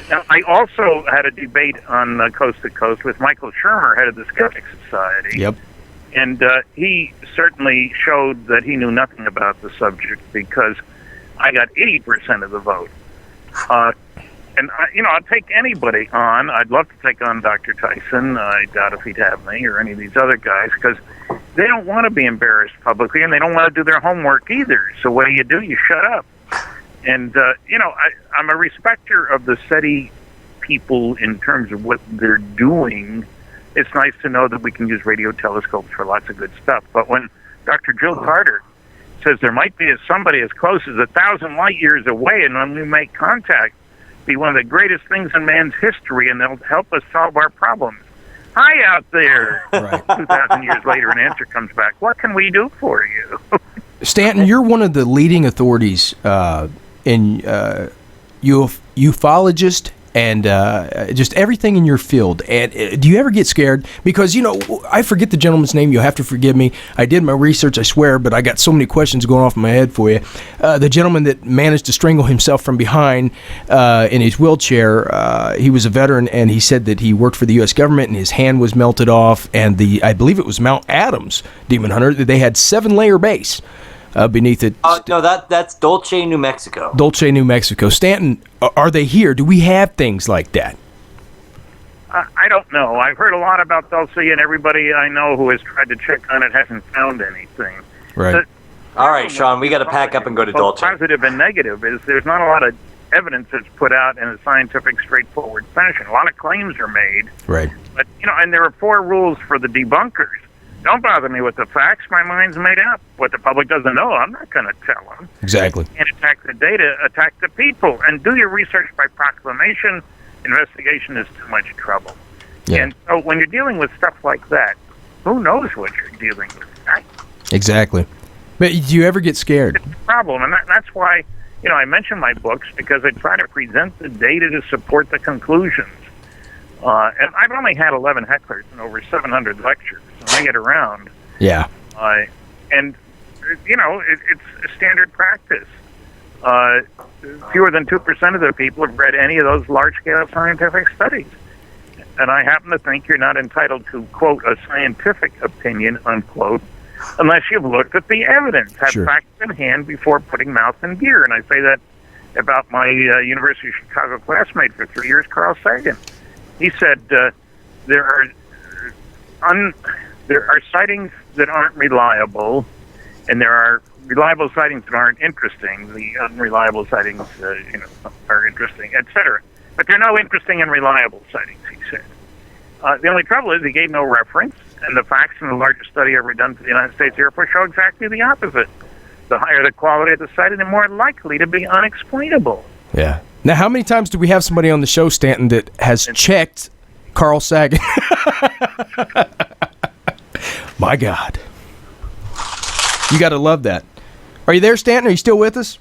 Now, I also had a debate on Coast to Coast with Michael Shermer, head of the Skeptic Society. Yep. And he certainly showed that he knew nothing about the subject because I got 80% of the vote. And, you know, I'll take anybody on. I'd love to take on Dr. Tyson. I doubt if he'd have me or any of these other guys because they don't want to be embarrassed publicly and they don't want to do their homework either. So what do? You shut up. And, you know, I'm a respecter of the SETI people in terms of what they're doing. It's nice to know that we can use radio telescopes for lots of good stuff. But when Dr. Jill Carter says there might be somebody as close as 1,000 light years away, and when we make contact, be one of the greatest things in man's history, and they'll help us solve our problems. Hi out there. Right. 2,000 years later, an answer comes back. What can we do for you? Stanton, you're one of the leading authorities in ufologist and just everything in your field. And do you ever get scared? Because, you know, I forget the gentleman's name. You'll have to forgive me. I did my research, I swear, but I got so many questions going off in my head for you. The gentleman that managed to strangle himself from behind in his wheelchair, he was a veteran, and he said that he worked for the U.S. government, and his hand was melted off. And I believe it was Mount Adams Demon Hunter. They had 7-layer base beneath it. No, that's Dulce, New Mexico. Dulce, New Mexico. Stanton, are they here? Do we have things like that? I don't know. I've heard a lot about Dulce, and everybody I know who has tried to check on it hasn't found anything. Right. All right, Sean, we got to pack up and go to Dulce. Positive and negative is there's not a lot of evidence that's put out in a scientific, straightforward fashion. A lot of claims are made. Right. But, and there are 4 rules for the debunkers. Don't bother me with the facts. My mind's made up. What the public doesn't know, I'm not going to tell them. Exactly. And attack the data, attack the people. And do your research by proclamation. Investigation is too much trouble. Yeah. And so when you're dealing with stuff like that, who knows what you're dealing with? Exactly. But do you ever get scared? It's a problem. And that's why, I mention my books, because I try to present the data to support the conclusions. And I've only had 11 hecklers and over 700 lectures. And I get around. Yeah. And, it's a standard practice. Fewer than 2% of the people have read any of those large-scale scientific studies. And I happen to think you're not entitled to, quote, a scientific opinion, unquote, unless you've looked at the evidence, have facts in hand before putting mouth in gear. And I say that about my University of Chicago classmate for 3 years, Carl Sagan. He said there are sightings that aren't reliable, and there are reliable sightings that aren't interesting. The unreliable sightings, are interesting, etc. But there are no interesting and reliable sightings, he said. The only trouble is he gave no reference, and the facts in the largest study ever done for the United States Air Force show exactly the opposite. The higher the quality of the sighting, the more likely to be unexplainable. Yeah. Now, how many times do we have somebody on the show, Stanton, that has checked Carl Sagan? My God. You got to love that. Are you there, Stanton? Are you still with us?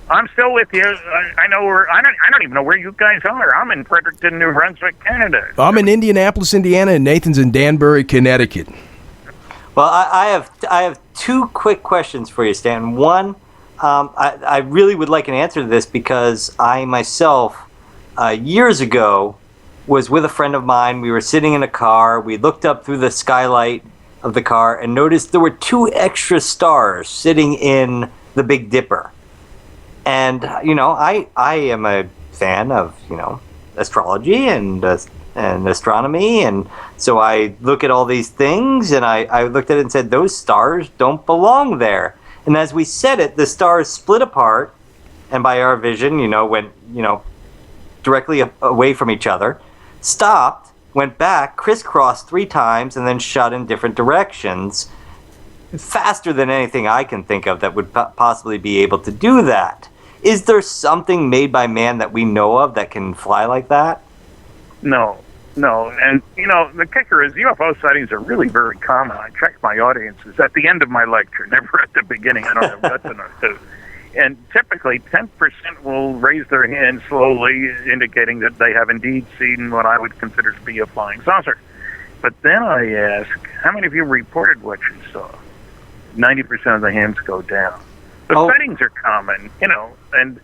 I'm still with you. I know I don't even know where you guys are. I'm in Fredericton, New Brunswick, Canada. I'm in Indianapolis, Indiana, and Nathan's in Danbury, Connecticut. Well, I have 2 quick questions for you, Stanton. One, I really would like an answer to this because I myself, years ago, was with a friend of mine. We were sitting in a car. We looked up through the skylight of the car and noticed there were 2 extra stars sitting in the Big Dipper. And, I am a fan of, astrology and astronomy. And so I look at all these things and I looked at it and said, those stars don't belong there. And as we said it, the stars split apart. And by our vision, went, directly away from each other, stopped, went back, crisscrossed 3 times, and then shot in different directions. Faster than anything I can think of that would possibly be able to do that. Is there something made by man that we know of that can fly like that? No. And, the kicker is UFO sightings are really very common. I check my audiences at the end of my lecture, never at the beginning. I don't have guts enough to. And typically 10% will raise their hand slowly, indicating that they have indeed seen what I would consider to be a flying saucer. But then I ask, how many of you reported what you saw? 90% of the hands go down. The sightings are common, and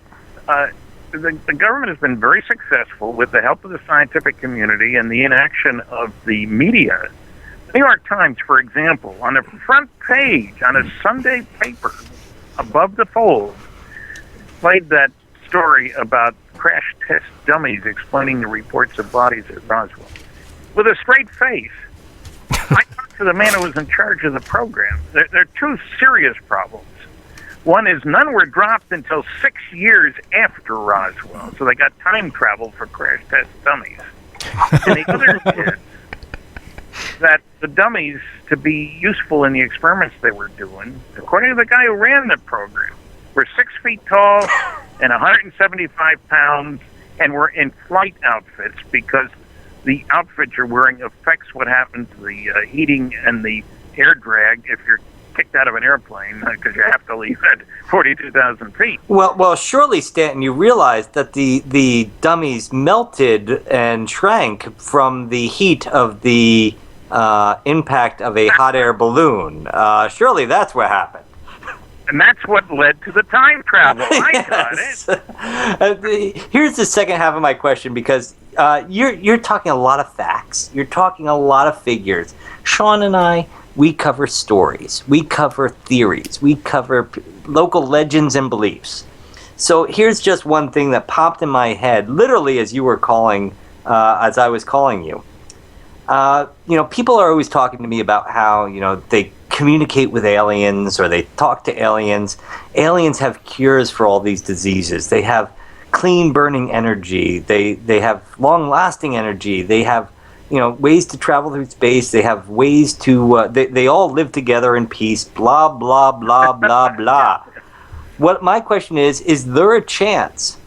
the government has been very successful with the help of the scientific community and the inaction of the media. The New York Times, for example, on the front page, on a Sunday paper, above the fold, played that story about crash test dummies explaining the reports of bodies at Roswell. With a straight face, I talked to the man who was in charge of the program. There are 2 serious problems. One is none were dropped until 6 years after Roswell, so they got time travel for crash test dummies. And the other is that the dummies, to be useful in the experiments they were doing, according to the guy who ran the program, were 6 feet tall and 175 pounds and were in flight outfits because the outfit you're wearing affects what happens to the heating and the air drag if you're kicked out of an airplane because you have to leave at 42,000 feet. Well, surely, Stanton, you realize that the dummies melted and shrank from the heat of the impact of a hot air balloon. Surely that's what happened. And that's what led to the time travel. I got it. Here's the second half of my question, because you're talking a lot of facts. You're talking a lot of figures. Sean and I, we cover stories. We cover theories. We cover local legends and beliefs. So here's just one thing that popped in my head, literally as you were calling, as I was calling you. People are always talking to me about how, they communicate with aliens or they talk to aliens. Aliens have cures for all these diseases. They have clean burning energy. They have long lasting energy. They have, you know, ways to travel through space. They have ways to, they all live together in peace, blah, blah, blah, blah, blah. What my question is there a chance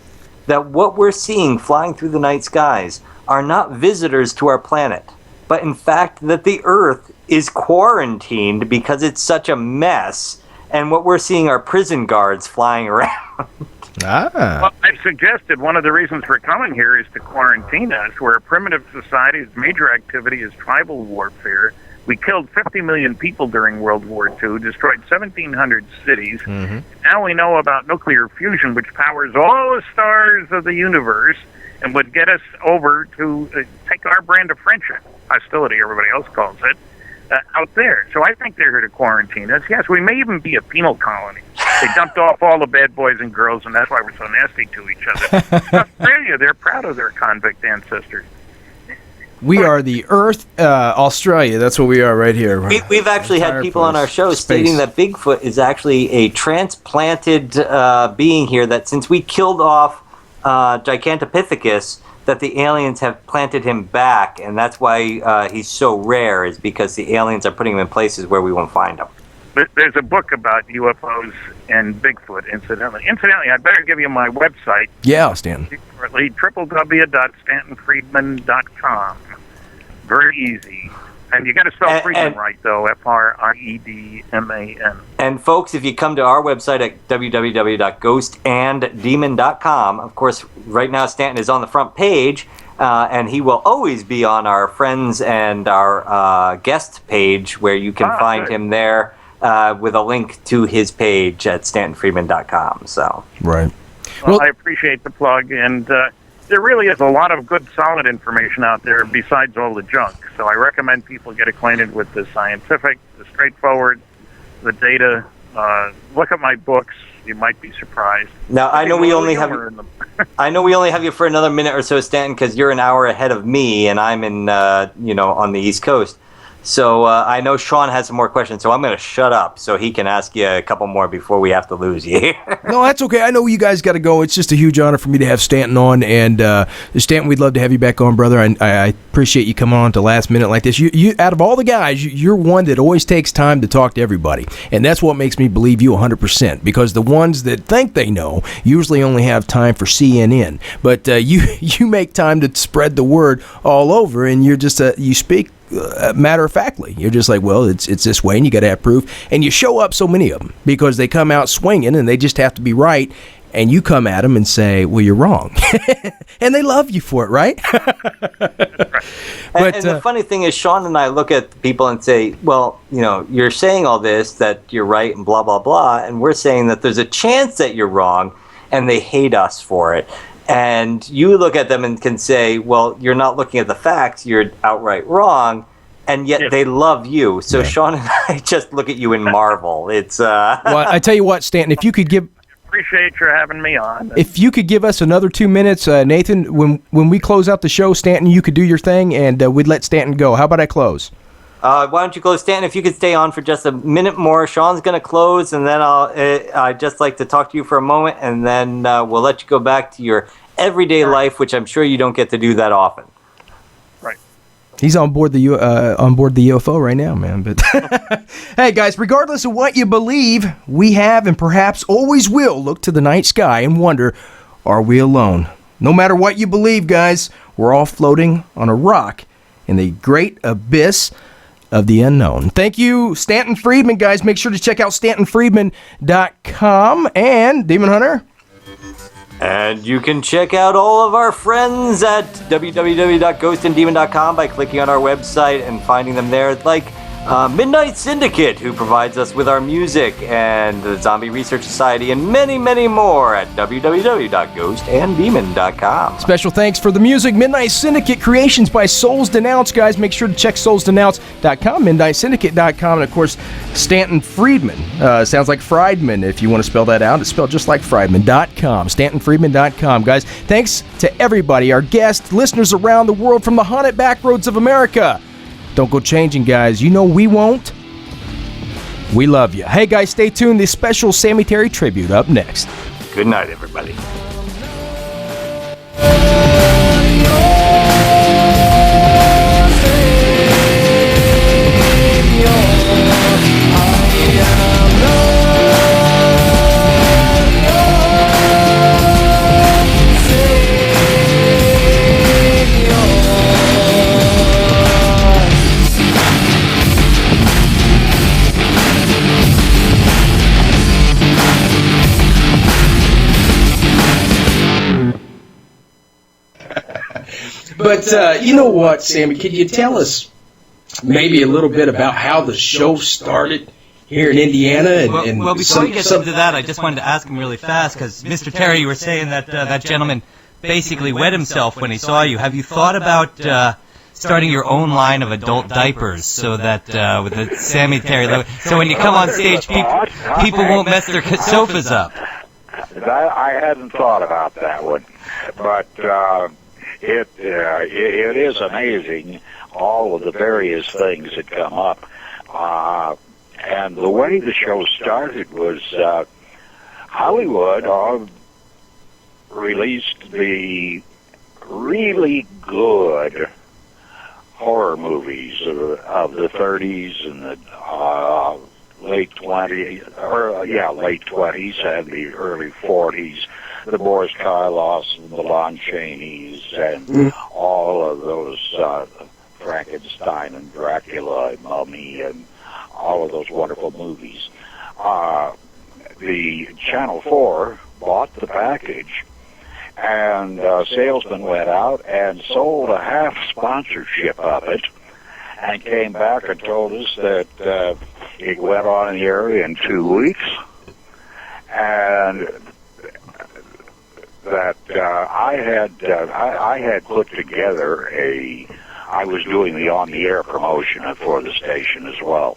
that what we're seeing flying through the night skies are not visitors to our planet, but in fact that the Earth is quarantined because it's such a mess, and what we're seeing are prison guards flying around? Well, I've suggested one of the reasons for coming here is to quarantine us. We're a primitive society. Its major activity is tribal warfare. We killed 50 million people during World War II, destroyed 1,700 cities. Mm-hmm. Now we know about nuclear fusion, which powers all the stars of the universe and would get us over to take our brand of friendship, hostility, everybody else calls it, out there. So I think they're here to quarantine us. Yes, we may even be a penal colony. They dumped off all the bad boys and girls, and that's why we're so nasty to each other. Australia, they're proud of their convict ancestors. We are the Earth, Australia. That's what we are right here. We've actually had people on our show stating that Bigfoot is actually a transplanted being here, that since we killed off Gigantopithecus, that the aliens have planted him back, and that's why he's so rare, is because the aliens are putting him in places where we won't find him. There's a book about UFOs and Bigfoot, incidentally. I better give you my website. Yeah, Stan. www.stantonfriedman.com. Very easy. And you got to spell Friedman right, though, Friedman. And folks, if you come to our website at www.ghostanddemon.com, of course, right now Stanton is on the front page, and he will always be on our friends and our guest page, where you can find him there with a link to his page at stantonfriedman.com. So. Right. Well, I appreciate the plug, and there really is a lot of good, solid information out there besides all the junk. So I recommend people get acquainted with the scientific, the straightforward, the data. Look at my books. You might be surprised. Now, I know we only have you for another minute or so, Stanton, because you're an hour ahead of me, and I'm in, on the East Coast. So I know Sean has some more questions, so I'm going to shut up so he can ask you a couple more before we have to lose you. No, that's okay. I know you guys got to go. It's just a huge honor for me to have Stanton on, and Stanton, we'd love to have you back on, brother. I appreciate you coming on to last minute like this. You out of all the guys, you're one that always takes time to talk to everybody, and that's what makes me believe you 100%, because the ones that think they know usually only have time for CNN, but you make time to spread the word all over, and you're just you speak matter of factly. You're just like, well, it's this way, and you got to have proof. And you show up so many of them because they come out swinging, and they just have to be right. And you come at them and say, well, you're wrong. And they love you for it, right? But, and the funny thing is, Sean and I look at people and say, well, you're saying all this, that you're right, and blah, blah, blah. And we're saying that there's a chance that you're wrong, and they hate us for it. And you look at them and can say, well, you're not looking at the facts, you're outright wrong, and yet they love you. So Sean and I just look at you and marvel. It's Well, I tell you what, Stanton, if you could give... Appreciate your having me on. If you could give us another 2 minutes, Nathan, when we close out the show, Stanton, you could do your thing, and we'd let Stanton go. How about I close? Why don't you close, Stanton? If you could stay on for just a minute more. Sean's going to close, and then I'd just like to talk to you for a moment, and then we'll let you go back to your everyday life, which I'm sure you don't get to do that often. Right. He's on board the UFO right now, man. But hey, guys, regardless of what you believe, we have and perhaps always will look to the night sky and wonder, are we alone? No matter what you believe, guys, we're all floating on a rock in the great abyss of the unknown. Thank you, Stanton Friedman, guys. Make sure to check out stantonfriedman.com. And Demon Hunter? And you can check out all of our friends at www.ghostanddemon.com by clicking on our website and finding them there, like Midnight Syndicate, who provides us with our music, and the Zombie Research Society, and many, many more at www.ghostanddemon.com. Special thanks for the music, Midnight Syndicate, creations by Souls Denounce, guys. Make sure to check soulsdenounce.com, midnightsyndicate.com, and of course, Stanton Friedman. Sounds like Friedman, if you want to spell that out. It's spelled just like Friedman.com, stantonfriedman.com. Guys, thanks to everybody, our guests, listeners around the world from the haunted back roads of America. Don't go changing, guys. You know we won't. We love you. Hey, guys, stay tuned. This special Sammy Terry tribute up next. Good night, everybody. But you know what, Sammy? Can you tell us maybe a little bit about how the show started here in Indiana? Well, before we get into that, I just wanted to ask him really fast, because Mr. Terry, you were saying that that gentleman basically wet himself when he saw you. Have you thought about starting your own line of adult diapers so that with the Sammy Terry, so when you come on stage, people won't mess their sofas up? I hadn't thought about that one, but it is amazing all of the various things that come up. And the way the show started was Hollywood released the really good horror movies of the 30s and the late 20s and the early 40s. The Boris Karloffs and the Lon Chaneys and all of those Frankenstein and Dracula and Mummy and all of those wonderful movies. The Channel 4 bought the package, and a salesman went out and sold a half sponsorship of it and came back and told us that it went on in the area in 2 weeks, and that I had put together I was doing the on-the-air promotion for the station as well,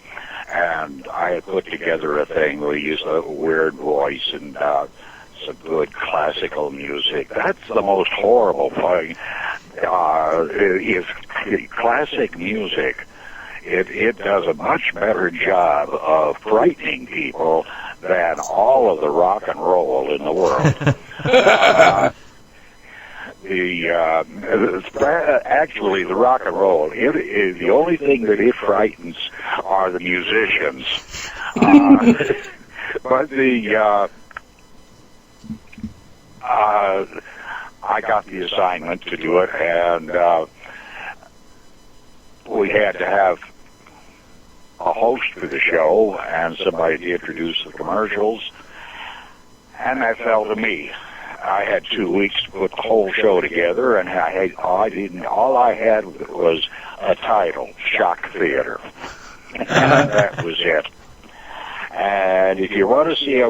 and I had put together a thing where we used a weird voice and some good classical music. That's the most horrible thing, is classic music. It does a much better job of frightening people than all of the rock and roll in the world. Actually, the rock and roll, the only thing that it frightens are the musicians. But I got the assignment to do it, and we had to have a host for the show and somebody to introduce the commercials, and that fell to me. I had 2 weeks to put the whole show together, and all I had was a title, Shock Theater. And that was it. And if you want to see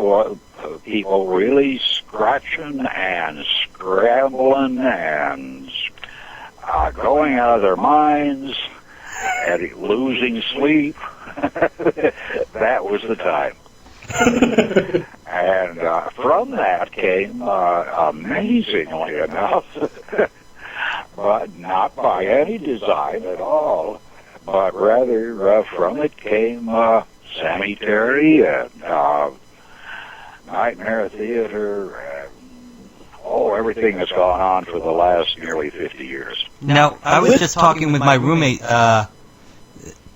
people really scratching and scrambling and going out of their minds and losing sleep, that was the time. And from that came, amazingly enough, but not by any design at all, but rather from it came Sammy Terry and Nightmare Theater and everything that's gone on for the last nearly 50 years. Now, I was just talking with my roommate.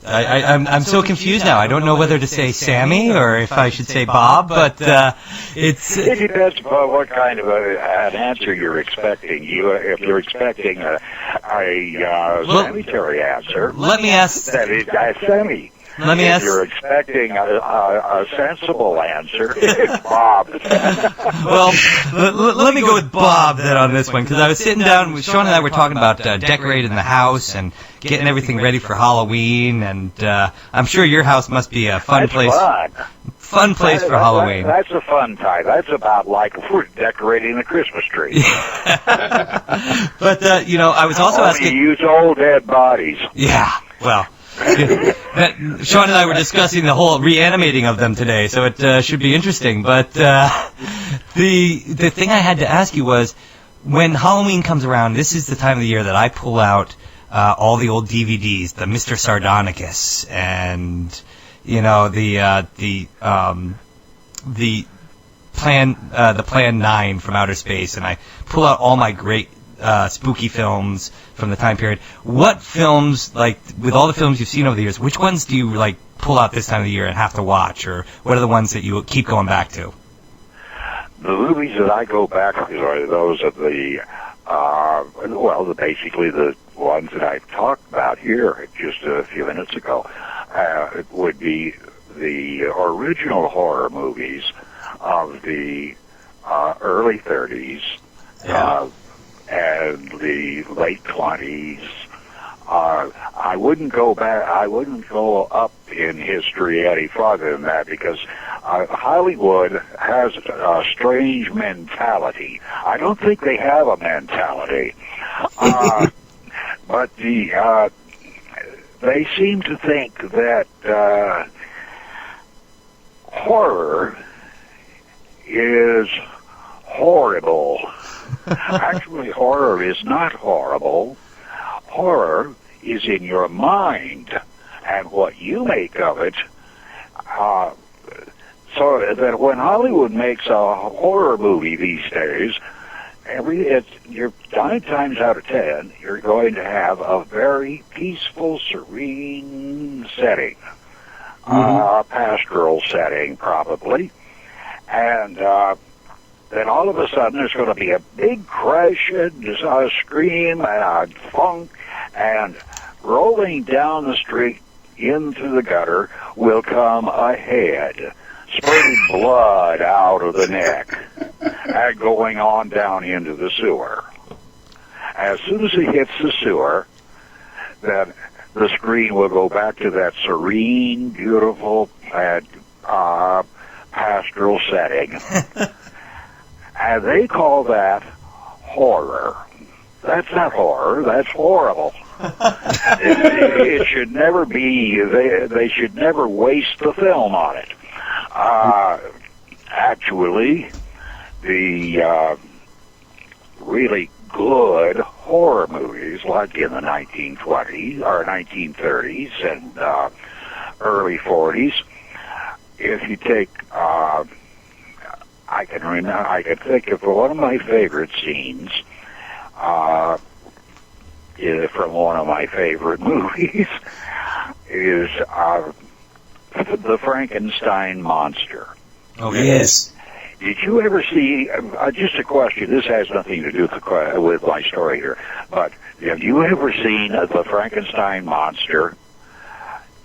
I'm so confused now. I don't know whether to say Sammy or if I should say Bob, but It depends upon what kind of an answer you're expecting. If you're expecting a Sammy Terry answer, let me ask. That is Sammy. Let me ask. If you're expecting a sensible answer, it's Bob. Well, let me go with Bob then on this one, because I was sitting down with Sean and I were talking about decorating the house and getting everything ready for Halloween, and I'm sure your house must be a fun place. Fun place for Halloween. That's a fun time. That's about like we're decorating the Christmas tree. But I was also asking. You use old dead bodies. Yeah. Well. Sean and I were discussing the whole reanimating of them today, so it should be interesting. But the thing I had to ask you was, when Halloween comes around, this is the time of the year that I pull out all the old DVDs, the Mr. Sardonicus, and you know, the Plan 9 from outer space, and I pull out all my great spooky films from the time period. What films, like, with all the films you've seen over the years, which ones do you, like, pull out this time of the year and have to watch, or what are the ones that you keep going back to? The movies that I go back to are those of basically the ones that I've talked about here just a few minutes ago. It would be the original horror movies of the early 30s and the late 20s. I wouldn't go back. I wouldn't go up in history any farther than that, because Hollywood has a strange mentality. I don't think they have a mentality, but they seem to think that horror is horrible. Actually, horror is not horrible. Horror is in your mind and what you make of it. So that when Hollywood makes a horror movie these days, you're 9 times out of 10, you're going to have a very peaceful, serene setting, a pastoral setting probably, and then all of a sudden there's going to be a big crash and a scream and a funk, and rolling down the street into the gutter will come a head, spurting blood out of the neck, and going on down into the sewer. As soon as it hits the sewer, then the screen will go back to that serene, beautiful, pastoral setting. And they call that horror. That's not horror, that's horrible. It should never be, they should never waste the film on it. Actually, the really good horror movies, like in the 1920s or 1930s and early 40s, if you take, I can think of one of my favorite scenes from one of my favorite movies is the Frankenstein monster. Okay. Yes. Did you ever see, just a question, this has nothing to do with my story here, but have you ever seen the Frankenstein monster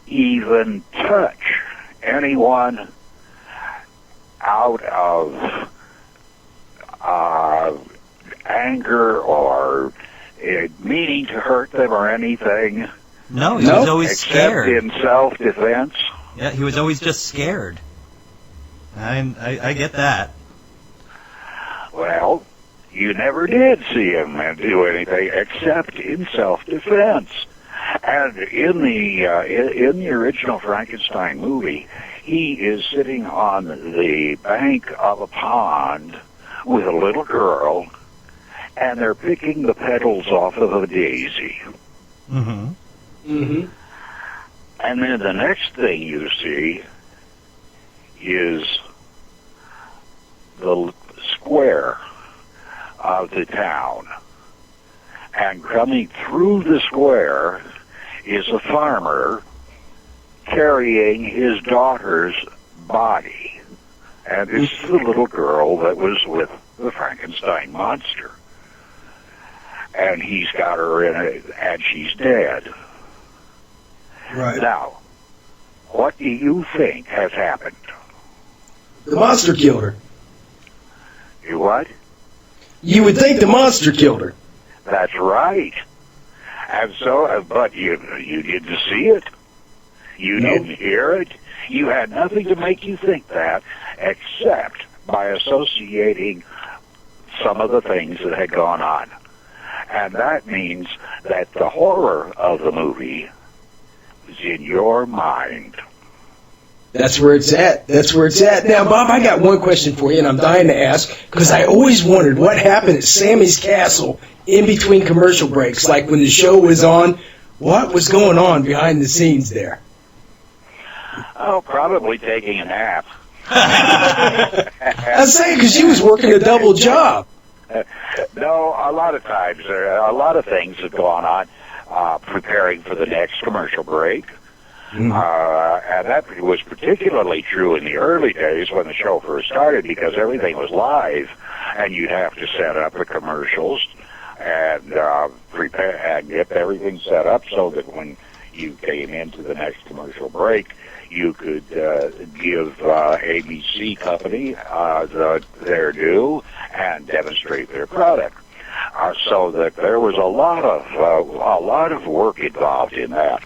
even touch anyone out of anger or meaning to hurt them or anything? No, he was always except scared. in self-defense? Yeah, he was always just scared. I get that. Well, you never did see him do anything except in self-defense. And in the original Frankenstein movie, he is sitting on the bank of a pond with a little girl, and they're picking the petals off of a daisy. Mm-hmm. Mm-hmm. And then the next thing you see is the square of the town. And coming through the square is a farmer carrying his daughter's body. And it's the little girl that was with the Frankenstein monster. And he's got her in it, and she's dead. Right. Now, what do you think has happened? The monster killed her. You what? You would think the monster killed her. That's right. And so, but you didn't see it. You didn't hear it. You had nothing to make you think that, except by associating some of the things that had gone on. And that means that the horror of the movie is in your mind. That's where it's at. That's where it's at. Now, Bob, I got one question for you, and I'm dying to ask, because I always wondered what happened at Sammy's Castle in between commercial breaks, like when the show was on. What was going on behind the scenes there? Oh, probably taking a nap. I say, because you was working a double job. No, a lot of times there are a lot of things that go on preparing for the next commercial break. And that was particularly true in the early days when the show first started, because everything was live, and you'd have to set up the commercials and prepare and get everything set up so that when you came into the next commercial break, you could give ABC Company their due and demonstrate their product. So that there was a lot of work involved in that.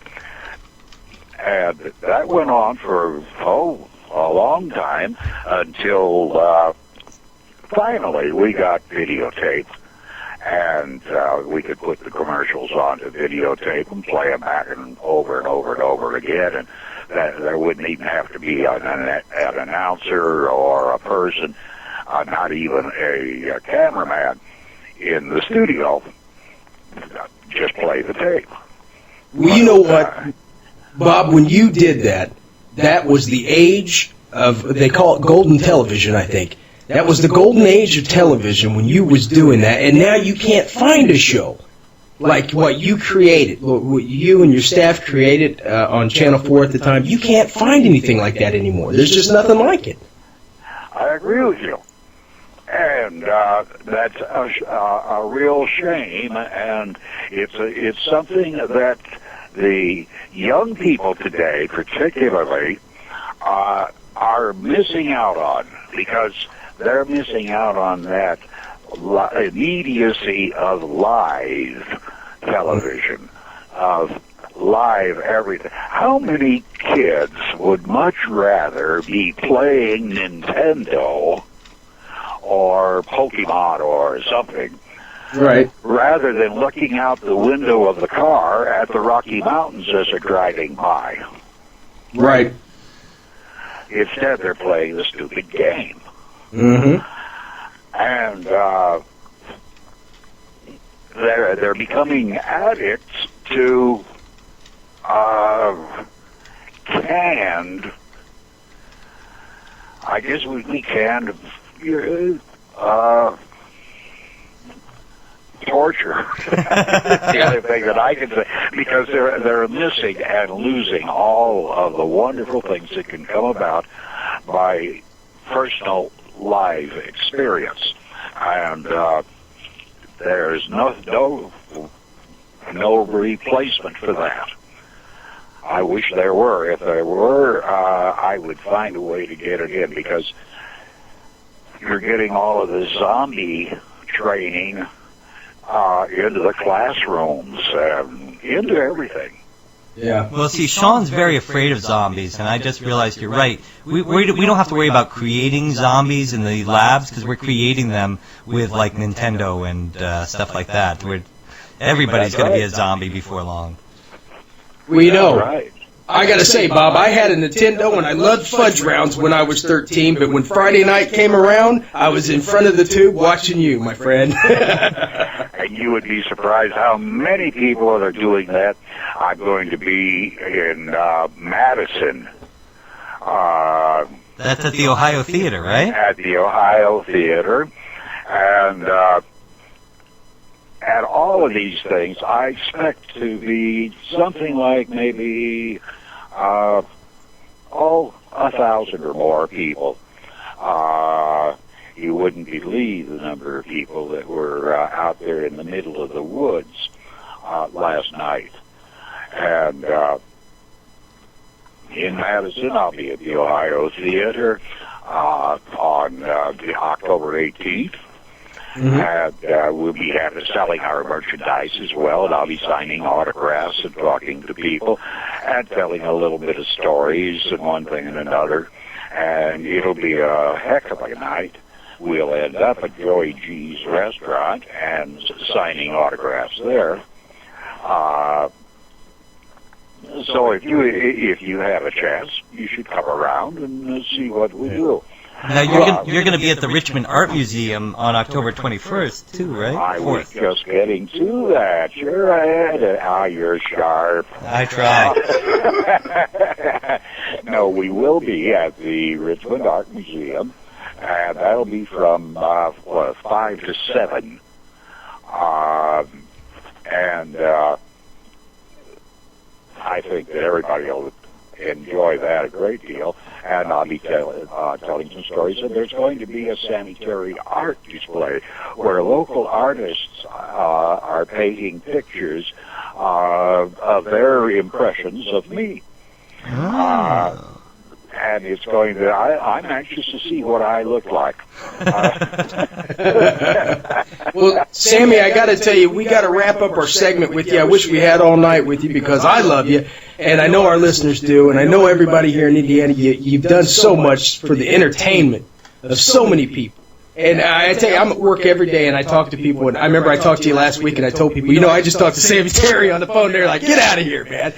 And that went on for, a long time until finally we got videotape. And we could put the commercials onto videotape and play them back and over and over again. And there wouldn't even have to be an announcer or a person, not even a cameraman in the studio. Just play the tape. Well, you know what, Bob, when you did that, that was the age of, they call it golden television, I think. That was the golden age of television when you was doing that, and now you can't find a show like what you created, what you and your staff created on Channel 4 at the time. You can't find anything like that anymore. There's just nothing like it. I agree with you. And that's a real shame, and it's something that the young people today, particularly, are missing out on, because they're missing out on that immediacy of live television, of live everything. How many kids would much rather be playing Nintendo or Pokemon or something, right, rather than looking out the window of the car at the Rocky Mountains as they're driving by? Right. Instead, they're playing the stupid game. Mm-hmm. And they're becoming addicts to canned, I guess we canned torture. The other thing that I can say, because they're missing and losing all of the wonderful things that can come about by personal live experience, and there's no replacement for that. I wish there were. If there were, I would find a way to get it in, because you're getting all of the zombie training into the classrooms and into everything. Yeah. Well, see, Sean's very afraid of zombies, and I just realized you're right. We don't have to worry about creating zombies in the labs, because we're creating them with, like, Nintendo and stuff like that. Everybody's going to be a zombie before long. Well, you know, right. I got to say, Bob, I had a Nintendo, and I loved fudge rounds when I was 13, but when Friday night came around, I was in front of the tube watching you, my friend. And you would be surprised how many people are doing that. I'm going to be in Madison. That's at the Ohio Theater, right? At the Ohio Theater. And at all of these things, I expect to be something like maybe 1,000 or more people. You wouldn't believe the number of people that were out there in the middle of the woods last night. And in Madison, I'll be at the Ohio Theater on October 18th. Mm-hmm. And we'll be selling our merchandise as well, and I'll be signing autographs and talking to people and telling a little bit of stories and one thing and another. And it'll be a heck of a night. We'll end up at Joey G's restaurant and signing autographs there. So if you have a chance, you should come around and see what we do. Now you're going to be at the Richmond Art Museum on October 21st too, right? I was just getting to that. You're ahead. You're sharp. I try. No, we will be at the Richmond Art Museum, and that'll be from 5 to 7. I think that everybody will enjoy that a great deal, and I'll be telling some stories. And there's going to be a sanitary art display where local artists are painting pictures of their impressions of me. And it's going to, I'm anxious to see what I look like. Well, Sammy, I got to tell you, we got to wrap up our segment with you. I wish we had all night with you because I love you, and I know our listeners do, and I know everybody here in Indiana, you've done so much for the entertainment of so many people. And I tell you, I'm at work every day, and I talk to people, and I remember I talked to you last week, and I told people, I just talked to Sammy Terry on the phone. They're like, get out of here, man.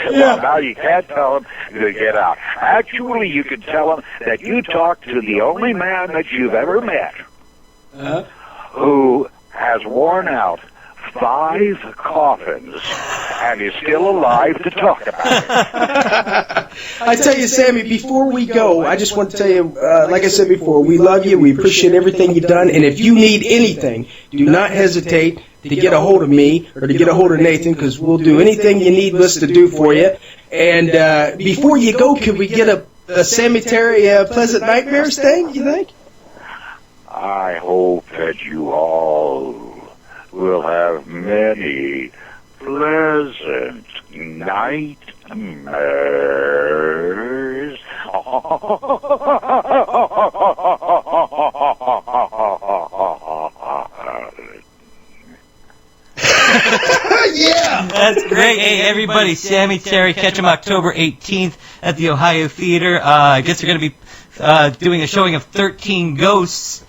Well, now you can't tell them to get out. Actually, you can tell them that you talked to the only man that you've ever met who has worn out 5 coffins and is still alive to talk about it. I tell you, Sammy, before we go, I just want to tell you, like I said before, we love you, we appreciate everything you've done, and if you need anything, do not hesitate to get a hold of me or to get a hold of Nathan, because we'll do anything you need us to do for you. And before you go, could we get a Sammy Terry Pleasant Nightmares thing, you think? I hope that you all will have many pleasant nightmares. Yeah! That's great. Hey, everybody, Sammy Terry, catch him October 18th at the Ohio Theater. I guess they're going to be doing a showing of 13 Ghosts.